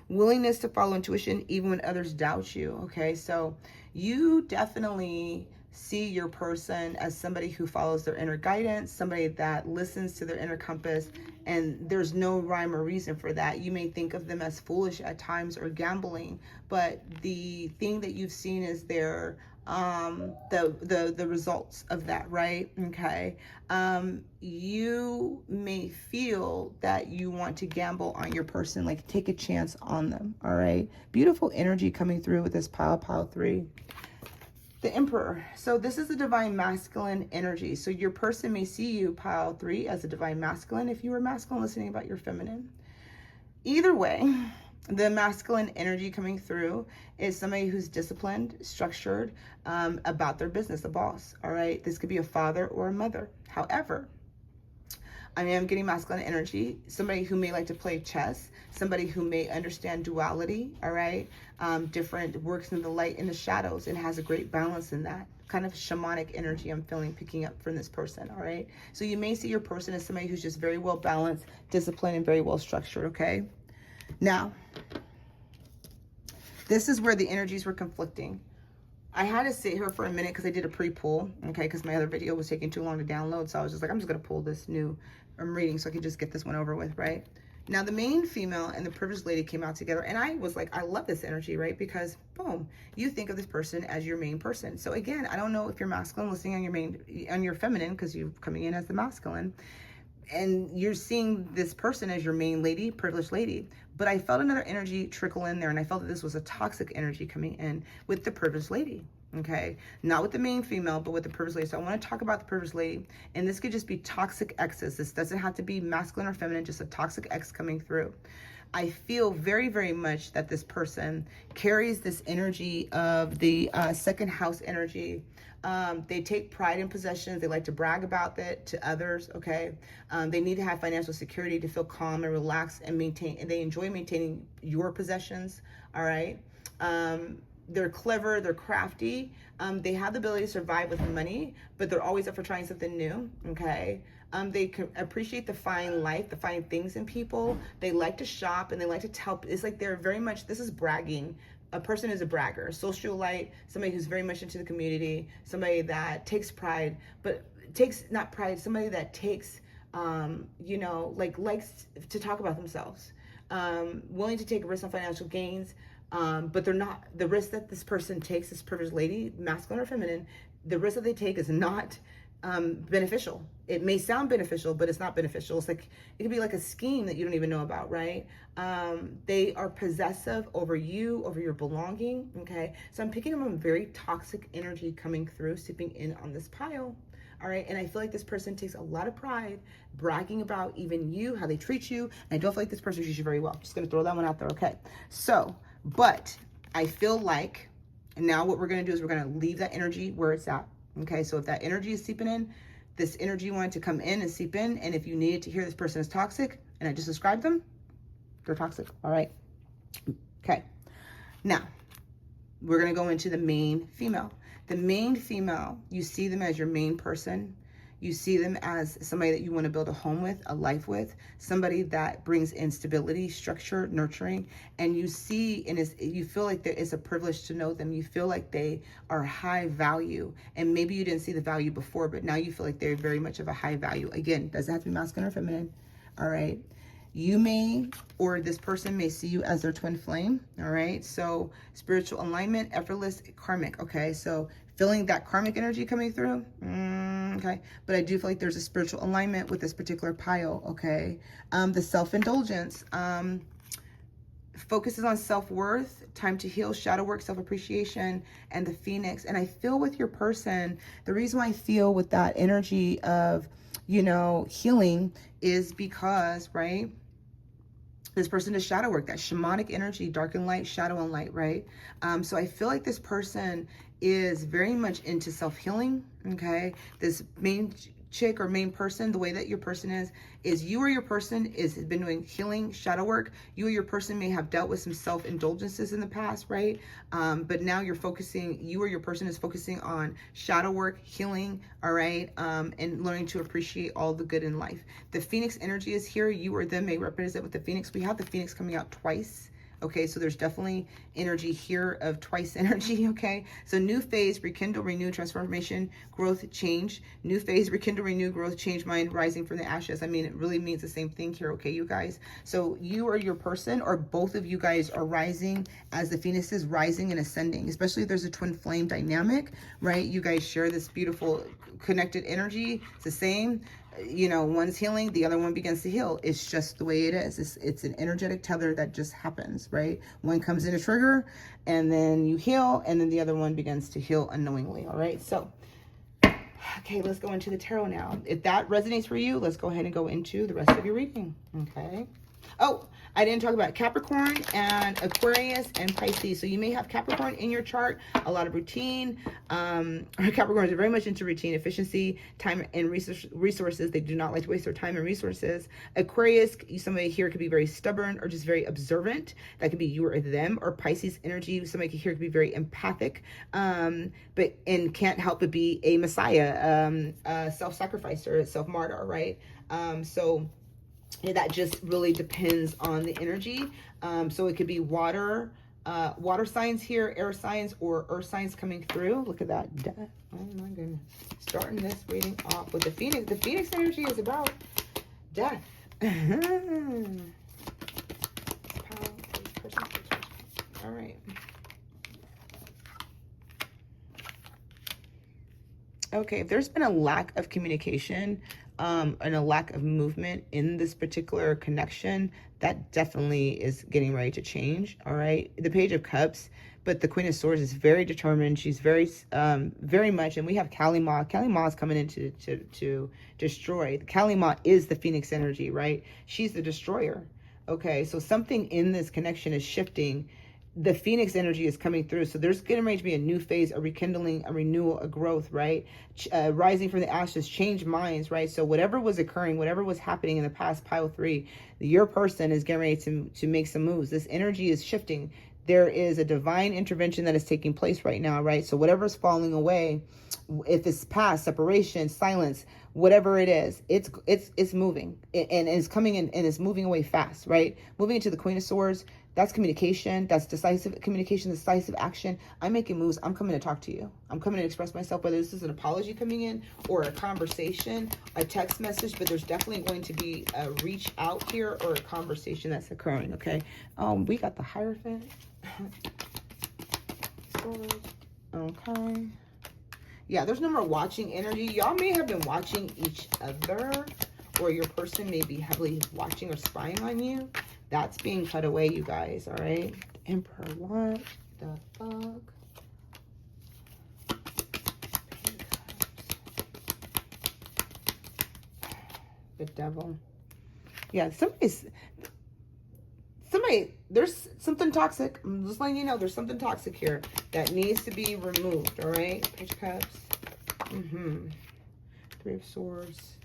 willingness to follow intuition even when others doubt you, okay? So you definitely see your person as somebody who follows their inner guidance, somebody that listens to their inner compass, and there's no rhyme or reason for that. You may think of them as foolish at times or gambling, but the thing that you've seen is their the results of that, right? Okay. You may feel that you want to gamble on your person, like take a chance on them. All right. Beautiful energy coming through with this pile 3. The Emperor. So this is the divine masculine energy. So your person may see you, pile 3, as a divine masculine if you were masculine, listening about your feminine. Either way, the masculine energy coming through is somebody who's disciplined, structured, about their business, a boss. All right. This could be a father or a mother. However, I am getting masculine energy, somebody who may like to play chess, somebody who may understand duality, all right? Different works in the light and the shadows, and has a great balance in that. Kind of shamanic energy I'm feeling picking up from this person, all right? So you may see your person as somebody who's just very well balanced, disciplined, and very well structured, okay? Now, this is where the energies were conflicting. I had to sit here for a minute because I did a pre-pull, okay, because my other video was taking too long to download. So I was just like, I'm just going to pull this new reading so I can just get this one over with, right? Now, the main female and the privileged lady came out together, and I was like, I love this energy, right? Because, boom, you think of this person as your main person. So again, I don't know if you're masculine listening on your feminine, because you're coming in as the masculine, and you're seeing this person as your main lady, privileged lady. But I felt another energy trickle in there, and I felt that this was a toxic energy coming in with the privileged lady, okay? Not with the main female, but with the privileged lady. So I want to talk about the privileged lady, and this could just be toxic exes. This doesn't have to be masculine or feminine, just a toxic ex coming through. I feel very, very much that this person carries this energy of the second house energy. They take pride in possessions. They like to brag about it to others, okay? They need to have financial security to feel calm and relaxed and maintain, and they enjoy maintaining your possessions, all right? They're clever, they're crafty. They have the ability to survive with money, but they're always up for trying something new, okay? They can appreciate the fine life, the fine things in people. They like to shop and they like to tell. It's like they're very much, this is bragging. A person is a bragger, a socialite, somebody who's very much into the community, somebody that takes pride, but takes, not pride, somebody that takes, you know, like likes to talk about themselves, willing to take risks on financial gains, but they're not, the risk that this person takes, this privileged lady, masculine or feminine, the risk that they take is not beneficial. It may sound beneficial, but it's not beneficial. It's like, it could be like a scheme that you don't even know about, right? They are possessive over you, over your belonging, okay? So I'm picking up on very toxic energy coming through, seeping in on this pile, all right? And I feel like this person takes a lot of pride, bragging about even you, how they treat you, and I don't feel like this person treats you very well. Just gonna throw that one out there, okay? So, but I feel like, and now what we're gonna do is we're gonna leave that energy where it's at. Okay, so if that energy is seeping in, this energy wanted to come in and seep in, and if you needed to hear this person is toxic, and I just described them, they're toxic, all right? Okay, now, we're gonna go into the main female. The main female, you see them as your main person. You see them as somebody that you want to build a home with, a life with, somebody that brings in stability, structure, nurturing, and you see, and you feel like there is a privilege to know them. You feel like they are high value, and maybe you didn't see the value before, but now you feel like they're very much of a high value. Again, doesn't have to be masculine or feminine, all right? You may, or this person may see you as their twin flame, all right? So spiritual alignment, effortless, karmic, okay? So feeling that karmic energy coming through, okay? But I do feel like there's a spiritual alignment with this particular pile, okay? The self-indulgence, focuses on self-worth, time to heal, shadow work, self-appreciation, and the phoenix. And I feel with your person, the reason why I feel with that energy of, you know, healing is because, right, this person does shadow work, that shamanic energy, dark and light, shadow and light, right? So I feel like this person is very much into self-healing, okay? This main chick or main person, the way that your person is you or your person has been doing healing, shadow work. You or your person may have dealt with some self-indulgences in the past, right? But now you're focusing, you or your person is focusing on shadow work, healing, all right? And learning to appreciate all the good in life. The Phoenix energy is here. You or them may represent with the Phoenix. We have the Phoenix coming out twice. Okay, so there's definitely energy here of twice energy, okay? So new phase, rekindle, renew, transformation, growth, change. New phase, rekindle, renew, growth, change, mind, rising from the ashes. I mean, it really means the same thing here, okay, you guys? So you or your person, or both of you guys are rising as the Phoenix is rising and ascending, especially if there's a twin flame dynamic, right? You guys share this beautiful connected energy. It's the same. You know, one's healing, the other one begins to heal. It's just the way it is. It's an energetic tether that just happens, right? One comes in a trigger, and then you heal, and then the other one begins to heal unknowingly, all right? So, okay, let's go into the tarot now. If that resonates for you, let's go ahead and go into the rest of your reading, okay? Oh, I didn't talk about Capricorn and Aquarius and Pisces. So you may have Capricorn in your chart, a lot of routine. Capricorns are very much into routine, efficiency, time, and resources. They do not like to waste their time and resources. Aquarius, somebody here could be very stubborn or just very observant. That could be you or them. Or Pisces energy, somebody here could be very empathic, but can't help but be a messiah, a self-sacrificer, a self-martyr, right? So that just really depends on the energy. So it could be water signs here, air signs, or earth signs coming through. Look at that. Death. Oh my goodness. Starting this reading off with the Phoenix. The Phoenix energy is about death. All right. Okay, if there's been a lack of communication and a lack of movement in this particular connection, that definitely is getting ready to change, all right? The Page of Cups, but the Queen of Swords is very determined. She's very much, and we have Kali Ma. Kali Ma is coming in to destroy. Kali Ma is the Phoenix energy, right? She's the destroyer, okay? So something in this connection is shifting. The Phoenix energy is coming through. So there's getting ready to be a new phase, a rekindling, a renewal, a growth, right? Rising from the ashes, change minds, right? So whatever was occurring, whatever was happening in the past, pile 3, your person is getting ready to make some moves. This energy is shifting. There is a divine intervention that is taking place right now, right? So whatever's falling away, if it's past, separation, silence, whatever it is, it's moving and it's coming in and it's moving away fast, right? Moving into the Queen of Swords, that's communication, that's decisive communication, decisive action. I'm making moves. I'm coming to talk to you. I'm coming to express myself, whether this is an apology coming in or a conversation, a text message, but there's definitely going to be a reach out here or a conversation that's occurring, okay? We got the Hierophant. Okay. Yeah, there's no more watching energy. Y'all may have been watching each other, or your person may be heavily watching or spying on you. That's being cut away, you guys, all right? Emperor, what the fuck? The Devil. Yeah, somebody, there's something toxic. I'm just letting you know there's something toxic here that needs to be removed, all right? Page of Cups. Three of Swords.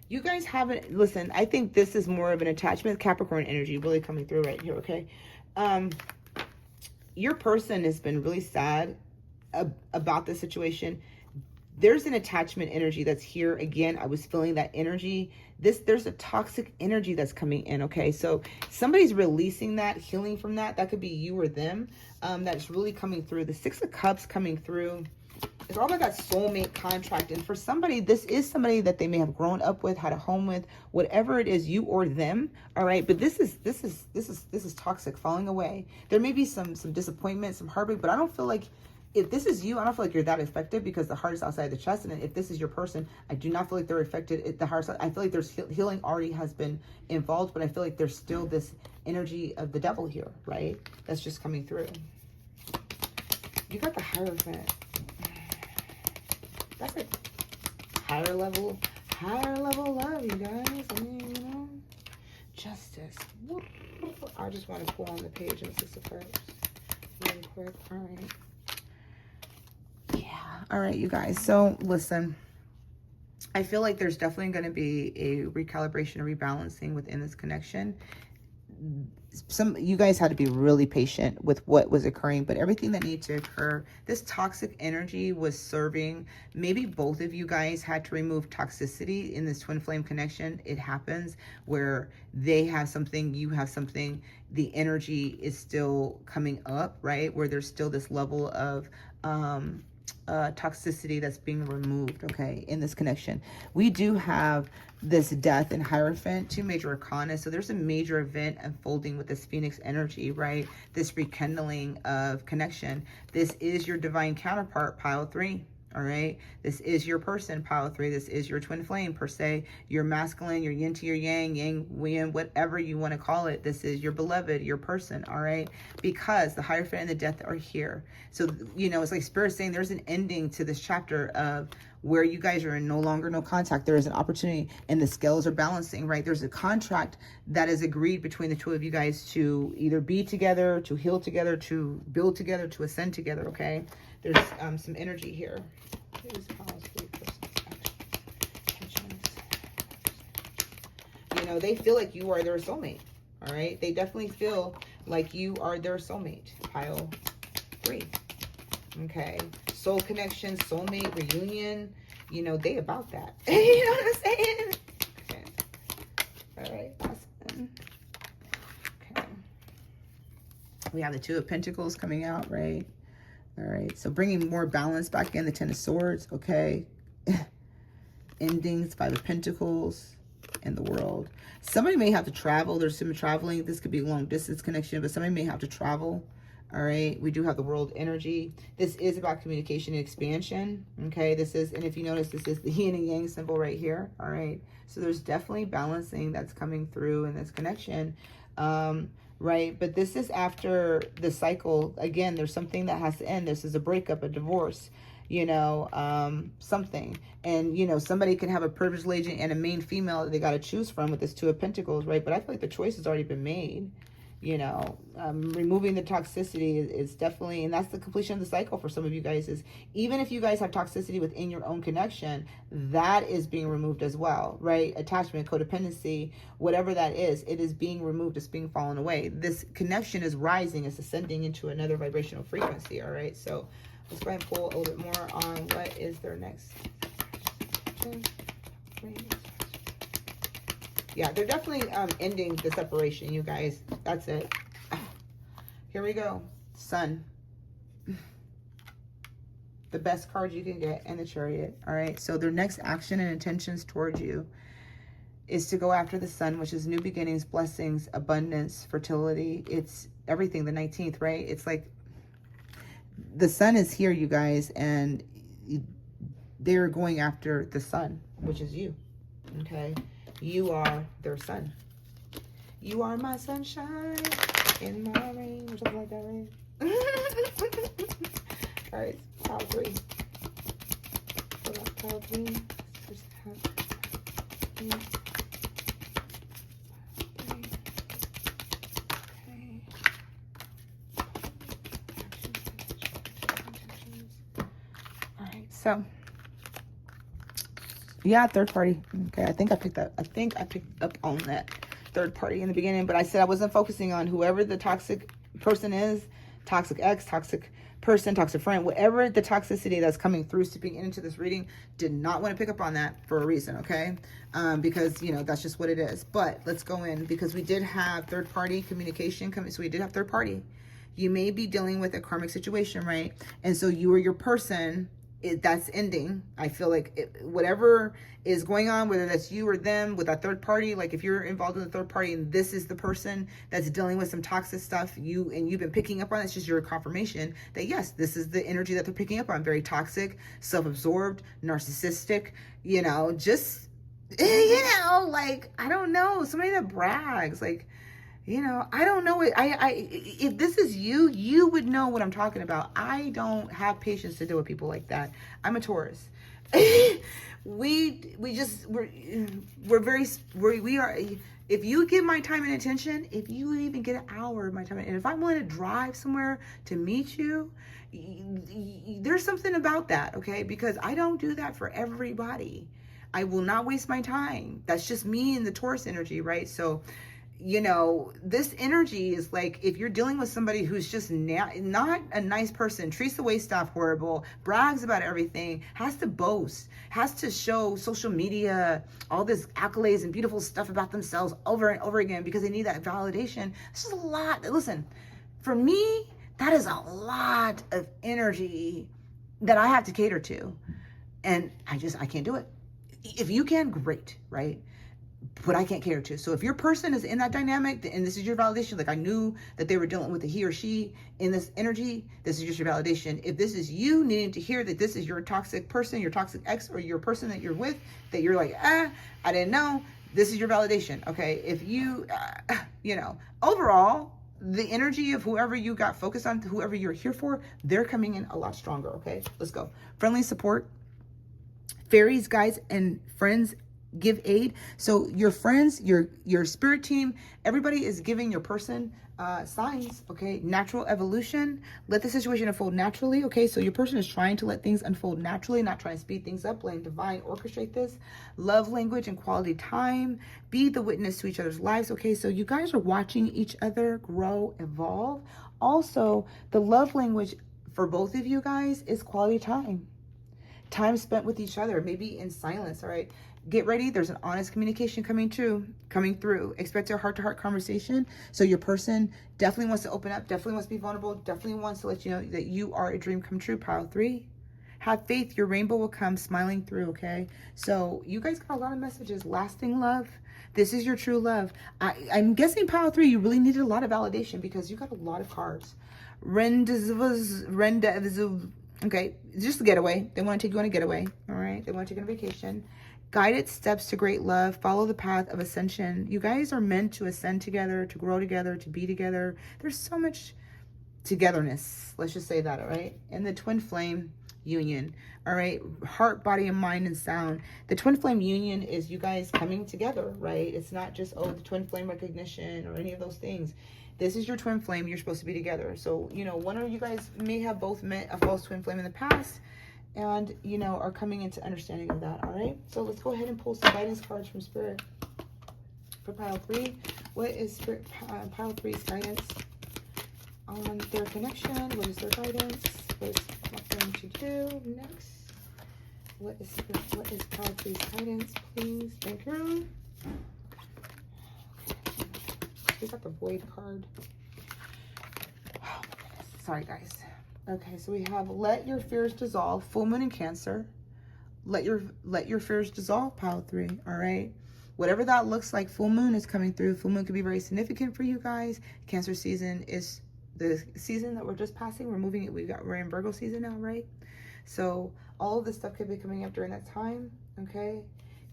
You guys haven't, listen, I think this is more of an attachment, Capricorn energy really coming through right here, okay? Your person has been really sad about the situation. There's an attachment energy that's here. Again, I was feeling that energy. There's a toxic energy that's coming in, okay? So somebody's releasing that, healing from that. That could be you or them. That's really coming through. The Six of Cups coming through. It's all about that soulmate contract. And for somebody, this is somebody that they may have grown up with, had a home with, whatever it is, you or them. All right. But this is toxic, falling away. There may be some disappointment, some heartbreak, but I don't feel like, if this is you, I don't feel like you're that affected because the heart is outside the chest. And if this is your person, I do not feel like they're affected. The heart, I feel like there's healing already has been involved, but I feel like there's still this energy of the devil here, right? That's just coming through. You got the Hierophant. That's a higher level love, you guys. I mean, you know, justice. I just want to pull on the page in Six of Cups really quick. All right. Yeah. All right, you guys. So listen, I feel like there's definitely going to be a recalibration, a rebalancing within this connection. You guys had to be really patient with what was occurring, but everything that needed to occur, this toxic energy was serving. Maybe both of you guys had to remove toxicity in this twin flame connection. It happens where they have something, you have something, the energy is still coming up, right? Where there's still this level of toxicity that's being removed, okay, in this connection. We do have this Death and Hierophant, two major arcana. So there's a major event unfolding with this Phoenix energy, right? This rekindling of connection. This is your divine counterpart, pile 3. All right. This is your person, pile 3. This is your twin flame, per se. Your masculine, your yin to your yang, yang, yin, whatever you want to call it. This is your beloved, your person. All right. Because the Hierophant and the Death are here. So, you know, it's like Spirit saying there's an ending to this chapter of where you guys are in no contact. There is an opportunity and the scales are balancing, right? There's a contract that is agreed between the two of you guys to either be together, to heal together, to build together, to ascend together, okay? There's some energy here. You know, they feel like you are their soulmate, all right? They definitely feel like you are their soulmate, pile 3, okay? Soul connection, soulmate, reunion, you know, they about that. You know what I'm saying? Okay. All right, awesome. Okay. We have the Two of Pentacles coming out, right? All right, so bringing more balance back in, the Ten of Swords, okay? Endings, Five of Pentacles, and the World. Somebody may have to travel. There's some traveling. This could be a long distance connection, but somebody may have to travel. All right, we do have the World energy. This is about communication and expansion, okay? This is, and if you notice, this is the yin and yang symbol right here, all right? So there's definitely balancing that's coming through in this connection, right? But this is after the cycle. Again, there's something that has to end. This is a breakup, a divorce, you know, something. And, you know, somebody can have a privileged lady and a main female that they got to choose from with this Two of Pentacles, right? But I feel like the choice has already been made. you know, removing the toxicity is definitely, and that's the completion of the cycle for some of you guys, is even if you guys have toxicity within your own connection, that is being removed as well, right? Attachment, codependency, whatever that is, it is being removed, it's being fallen away. This connection is rising, it's ascending into another vibrational frequency, all right? So let's go ahead and pull a little bit more on what is their next. Yeah, they're definitely ending the separation, you guys. That's it. Here we go. Sun. The best card you can get, and the Chariot. All right, so their next action and intentions towards you is to go after the sun, which is new beginnings, blessings, abundance, fertility. It's everything, the 19th, right? It's like the sun is here, you guys, and they're going after the sun, which is you, okay? You are their sun. You are my sunshine in my rain, or something like that, right? All right, pile 3. What up, pile 3? All right, so yeah, third party. Okay, I think I picked up on that third party in the beginning, but I said I wasn't focusing on whoever the toxic person is, toxic ex, toxic person, toxic friend, whatever the toxicity that's coming through, seeping into this reading. Did not want to pick up on that for a reason, okay? Because, you know, that's just what it is. But let's go in, because we did have third party communication coming. So we did have third party. You may be dealing with a karmic situation, right? And so you or your person, that's ending. I feel like whatever is going on, whether that's you or them with a third party, like if you're involved in the third party and this is the person that's dealing with some toxic stuff, you've been picking up on, it's just your confirmation that yes, this is the energy that they're picking up on. Very toxic, self-absorbed, narcissistic, you know, just, you know, like, I don't know, somebody that brags, like, you know, I don't know. If this is you, you would know what I'm talking about. I don't have patience to deal with people like that. I'm a Taurus. we are. If you give my time and attention, if you even get an hour of my time, and if I'm willing to drive somewhere to meet you, there's something about that, okay? Because I don't do that for everybody. I will not waste my time. That's just me and the Taurus energy, right? So, you know, this energy is like, if you're dealing with somebody who's just not a nice person, treats the waist staff horrible, brags about everything, has to boast, has to show social media all this accolades and beautiful stuff about themselves over and over again because they need that validation. This is a lot. Listen, for me, that is a lot of energy that I have to cater to. And I can't do it. If you can, great, right? But I can't cater to. So if your person is in that dynamic and this is your validation, like I knew that they were dealing with a he or she in this energy, this is just your validation. If this is you needing to hear that this is your toxic person, your toxic ex, or your person that you're with, that you're like, I didn't know, this is your validation, okay? If you, you know, overall, the energy of whoever you got focused on, whoever you're here for, they're coming in a lot stronger, okay? Let's go. Friendly support, fairies, guides, and friends give aid. So your friends, your spirit team, everybody is giving your person signs, okay? Natural evolution. Let the situation unfold naturally, okay? So your person is trying to let things unfold naturally, not trying to speed things up, letting divine orchestrate this. Love language and quality time. Be the witness to each other's lives, okay? So you guys are watching each other grow, evolve. Also, the love language for both of you guys is quality time. Time spent with each other, maybe in silence, all right? Get ready. There's an honest communication coming through. Expect a heart-to-heart conversation. So your person definitely wants to open up, definitely wants to be vulnerable, definitely wants to let you know that you are a dream come true. Pile 3. Have faith. Your rainbow will come smiling through, okay? So you guys got a lot of messages. Lasting love. This is your true love. I'm guessing pile 3, you really needed a lot of validation because you got a lot of cards. Okay, just a getaway. They want to take you on a getaway, all right? They want to take you on a vacation. Guided steps to great love. Follow the path of ascension. You guys are meant to ascend together, to grow together, to be together. There's so much togetherness. Let's just say that, all right? And the twin flame union, all right? Heart, body, and mind and sound. The twin flame union is you guys coming together, right? It's not just, oh, the twin flame recognition or any of those things. This is your twin flame. You're supposed to be together. So, you know, one of you guys may have both met a false twin flame in the past and, you know, are coming into understanding of that. All right. So let's go ahead and pull some guidance cards from Spirit for pile 3. What is Spirit pile 3's guidance on their connection? What is their guidance? What is what going to do next? What is pile 3's guidance, please? Thank you. We got the void card. Oh my goodness. Sorry, guys. Okay, so we have let your fears dissolve. Full moon in Cancer. Let your fears dissolve, pile 3. All right. Whatever that looks like, full moon is coming through. Full moon could be very significant for you guys. Cancer season is the season that we're just passing. We're moving it. We're in Virgo season now, right? So all of this stuff could be coming up during that time. Okay.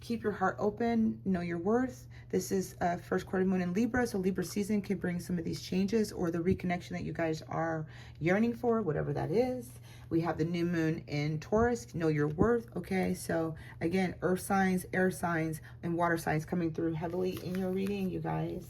Keep your heart open. Know your worth. This is first quarter moon in Libra, so Libra season can bring some of these changes or the reconnection that you guys are yearning for, whatever that is. We have the new moon in Taurus. Know your worth. Okay, so again, earth signs, air signs, and water signs coming through heavily in your reading, you guys.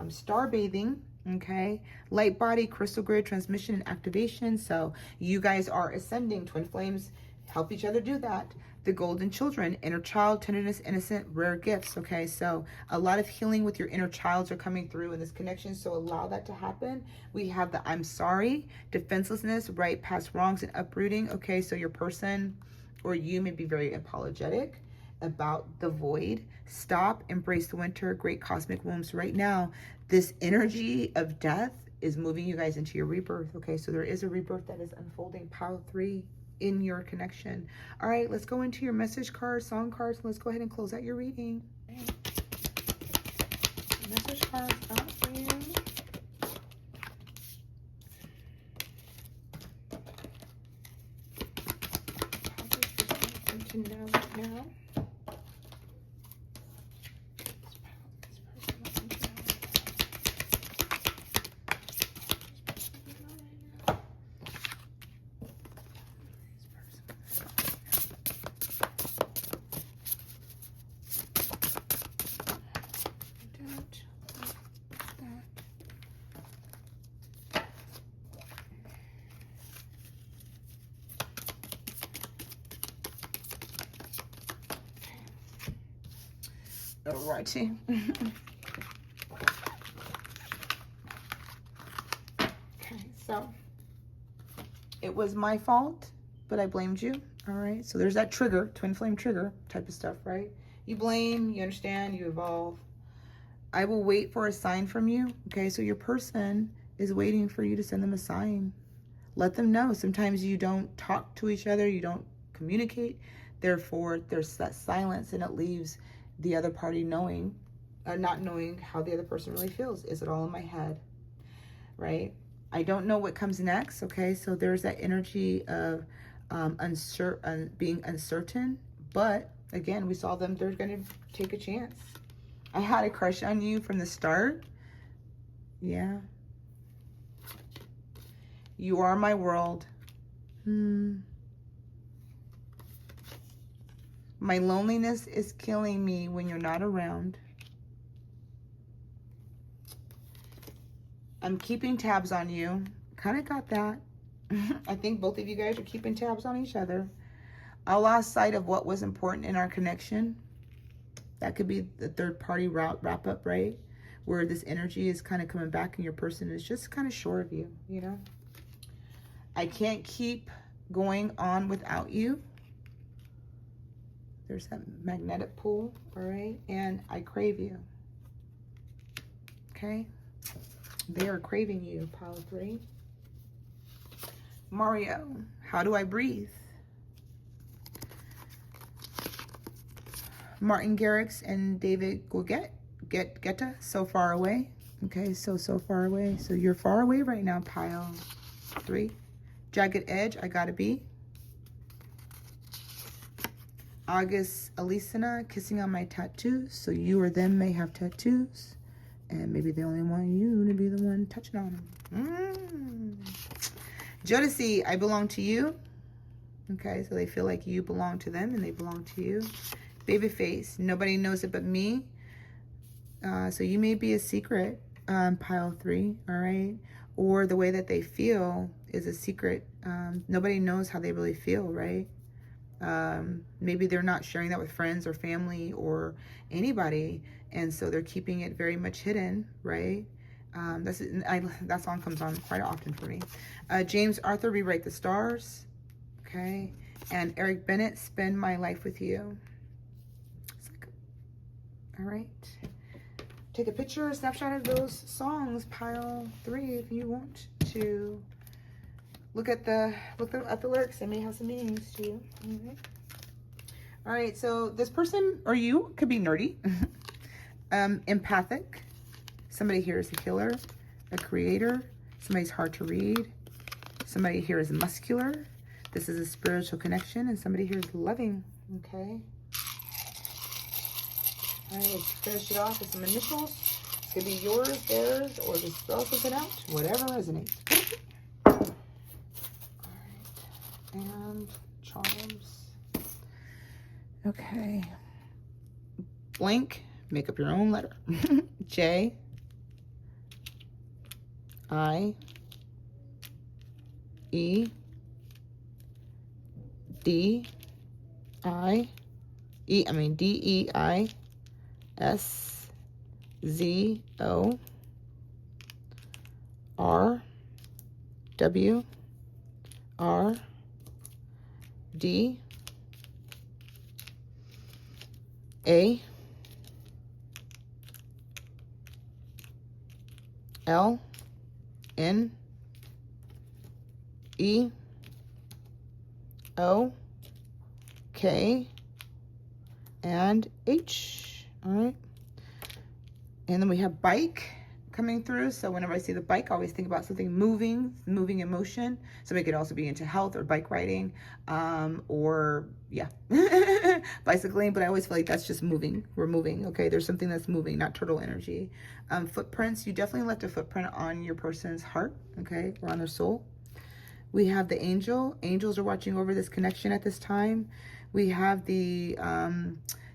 Star bathing. Okay, light body, crystal grid, transmission, and activation. So you guys are ascending. Twin flames help each other do that. The golden children, inner child, tenderness, innocent, rare gifts. Okay, so a lot of healing with your inner childs are coming through in this connection, so allow that to happen. We have the I'm sorry, defenselessness, right, past wrongs, and uprooting. Okay, so your person or you may be very apologetic about the void. Stop, embrace the winter, great cosmic wombs. Right now, this energy of death is moving you guys into your rebirth. Okay, so there is a rebirth that is unfolding, pile 3. In your connection. All right, let's go into your message cards, song cards. Let's go ahead and close out your reading. Message cards out for you. To know right now. Alrighty. Okay, so it was my fault, but I blamed you. All right, so there's that trigger, twin flame trigger type of stuff, right? You blame, you understand, you evolve. I will wait for a sign from you. Okay, so your person is waiting for you to send them a sign. Let them know. Sometimes you don't talk to each other, you don't communicate. Therefore, there's that silence, and it leaves the other party knowing, not knowing how the other person really feels. Is it all in my head, right? I don't know what comes next, okay? So there's that energy of being uncertain, but again, we saw them, they're gonna take a chance. I had a crush on you from the start. Yeah. You are my world. My loneliness is killing me when you're not around. I'm keeping tabs on you. Kind of got that. I think both of you guys are keeping tabs on each other. I lost sight of what was important in our connection. That could be the third party wrap up, right? Where this energy is kind of coming back and your person is just kind of sure of you, you know? I can't keep going on without you. There's that magnetic pull, all right? And I crave you, okay? They are craving you, pile 3. Mario, how do I breathe? Martin Garrix and David Guetta, so far away. Okay, so far away. So you're far away right now, pile 3. Jagged Edge, I Gotta Be. August Alicina, Kissing on My Tattoos. So you or them may have tattoos, and maybe they only want you to be the one touching on them. Jodeci, I Belong to You. Okay, so they feel like you belong to them and they belong to you. Babyface, Nobody Knows It But Me. So you may be a secret Pile 3, all right? Or the way that they feel is a secret. Nobody knows how they really feel, right? Maybe they're not sharing that with friends or family or anybody, and so they're keeping it very much hidden, right? That song comes on quite often for me. James Arthur, Rewrite the Stars, okay? And Eric Bennett, Spend My Life With You. All right. Take a picture, a snapshot of those songs, pile 3, if you want to. Look at the lyrics. They may have some meanings to you. Okay. All right. So this person or you could be nerdy, empathic. Somebody here is a healer, a creator. Somebody's hard to read. Somebody here is muscular. This is a spiritual connection, and somebody here is loving. Okay. All right, let's finish it off with some initials. It could be yours, theirs, or just spell something out. Whatever resonates. All right. And charms. Okay. Blank. Make up your own letter. J. I. E. D. I. E. I mean D-E-I. S, Z, O, R, W, R, D, A, L, N, E, O, K, and H. All right. And then we have bike coming through. So whenever I see the bike, I always think about something moving in motion. Somebody could also be into health or bike riding, or yeah, bicycling. But I always feel like that's just moving. We're moving. Okay. There's something that's moving, not turtle energy. Footprints. You definitely left a footprint on your person's heart. Okay. Or on their soul. We have the angel. Angels are watching over this connection at this time. We have the,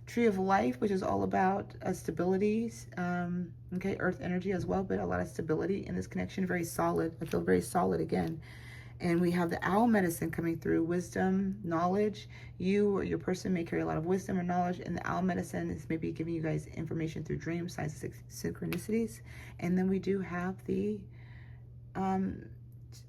Tree of Life, which is all about stability, okay, earth energy as well, but a lot of stability in this connection, very solid. I feel very solid again. And we have the owl medicine coming through, wisdom, knowledge. You or your person may carry a lot of wisdom or knowledge, and the owl medicine is maybe giving you guys information through dreams, signs, synchronicities. And then we do have the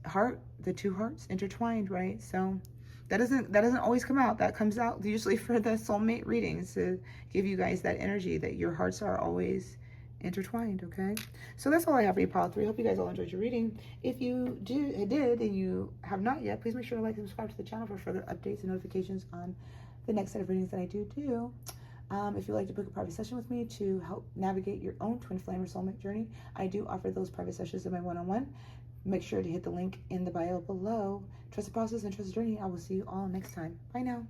heart, the two hearts intertwined, right? So that doesn't always come out. That comes out usually for the soulmate readings to give you guys that energy that your hearts are always intertwined, okay? So that's all I have for you, pile 3. Hope you guys all enjoyed your reading. If you did and you have not yet, please make sure to like and subscribe to the channel for further updates and notifications on the next set of readings that I do. If you'd like to book a private session with me to help navigate your own twin flame or soulmate journey, I do offer those private sessions in my one-on-one. Make sure to hit the link in the bio below. Trust the process and trust the journey. I will see you all next time. Bye now.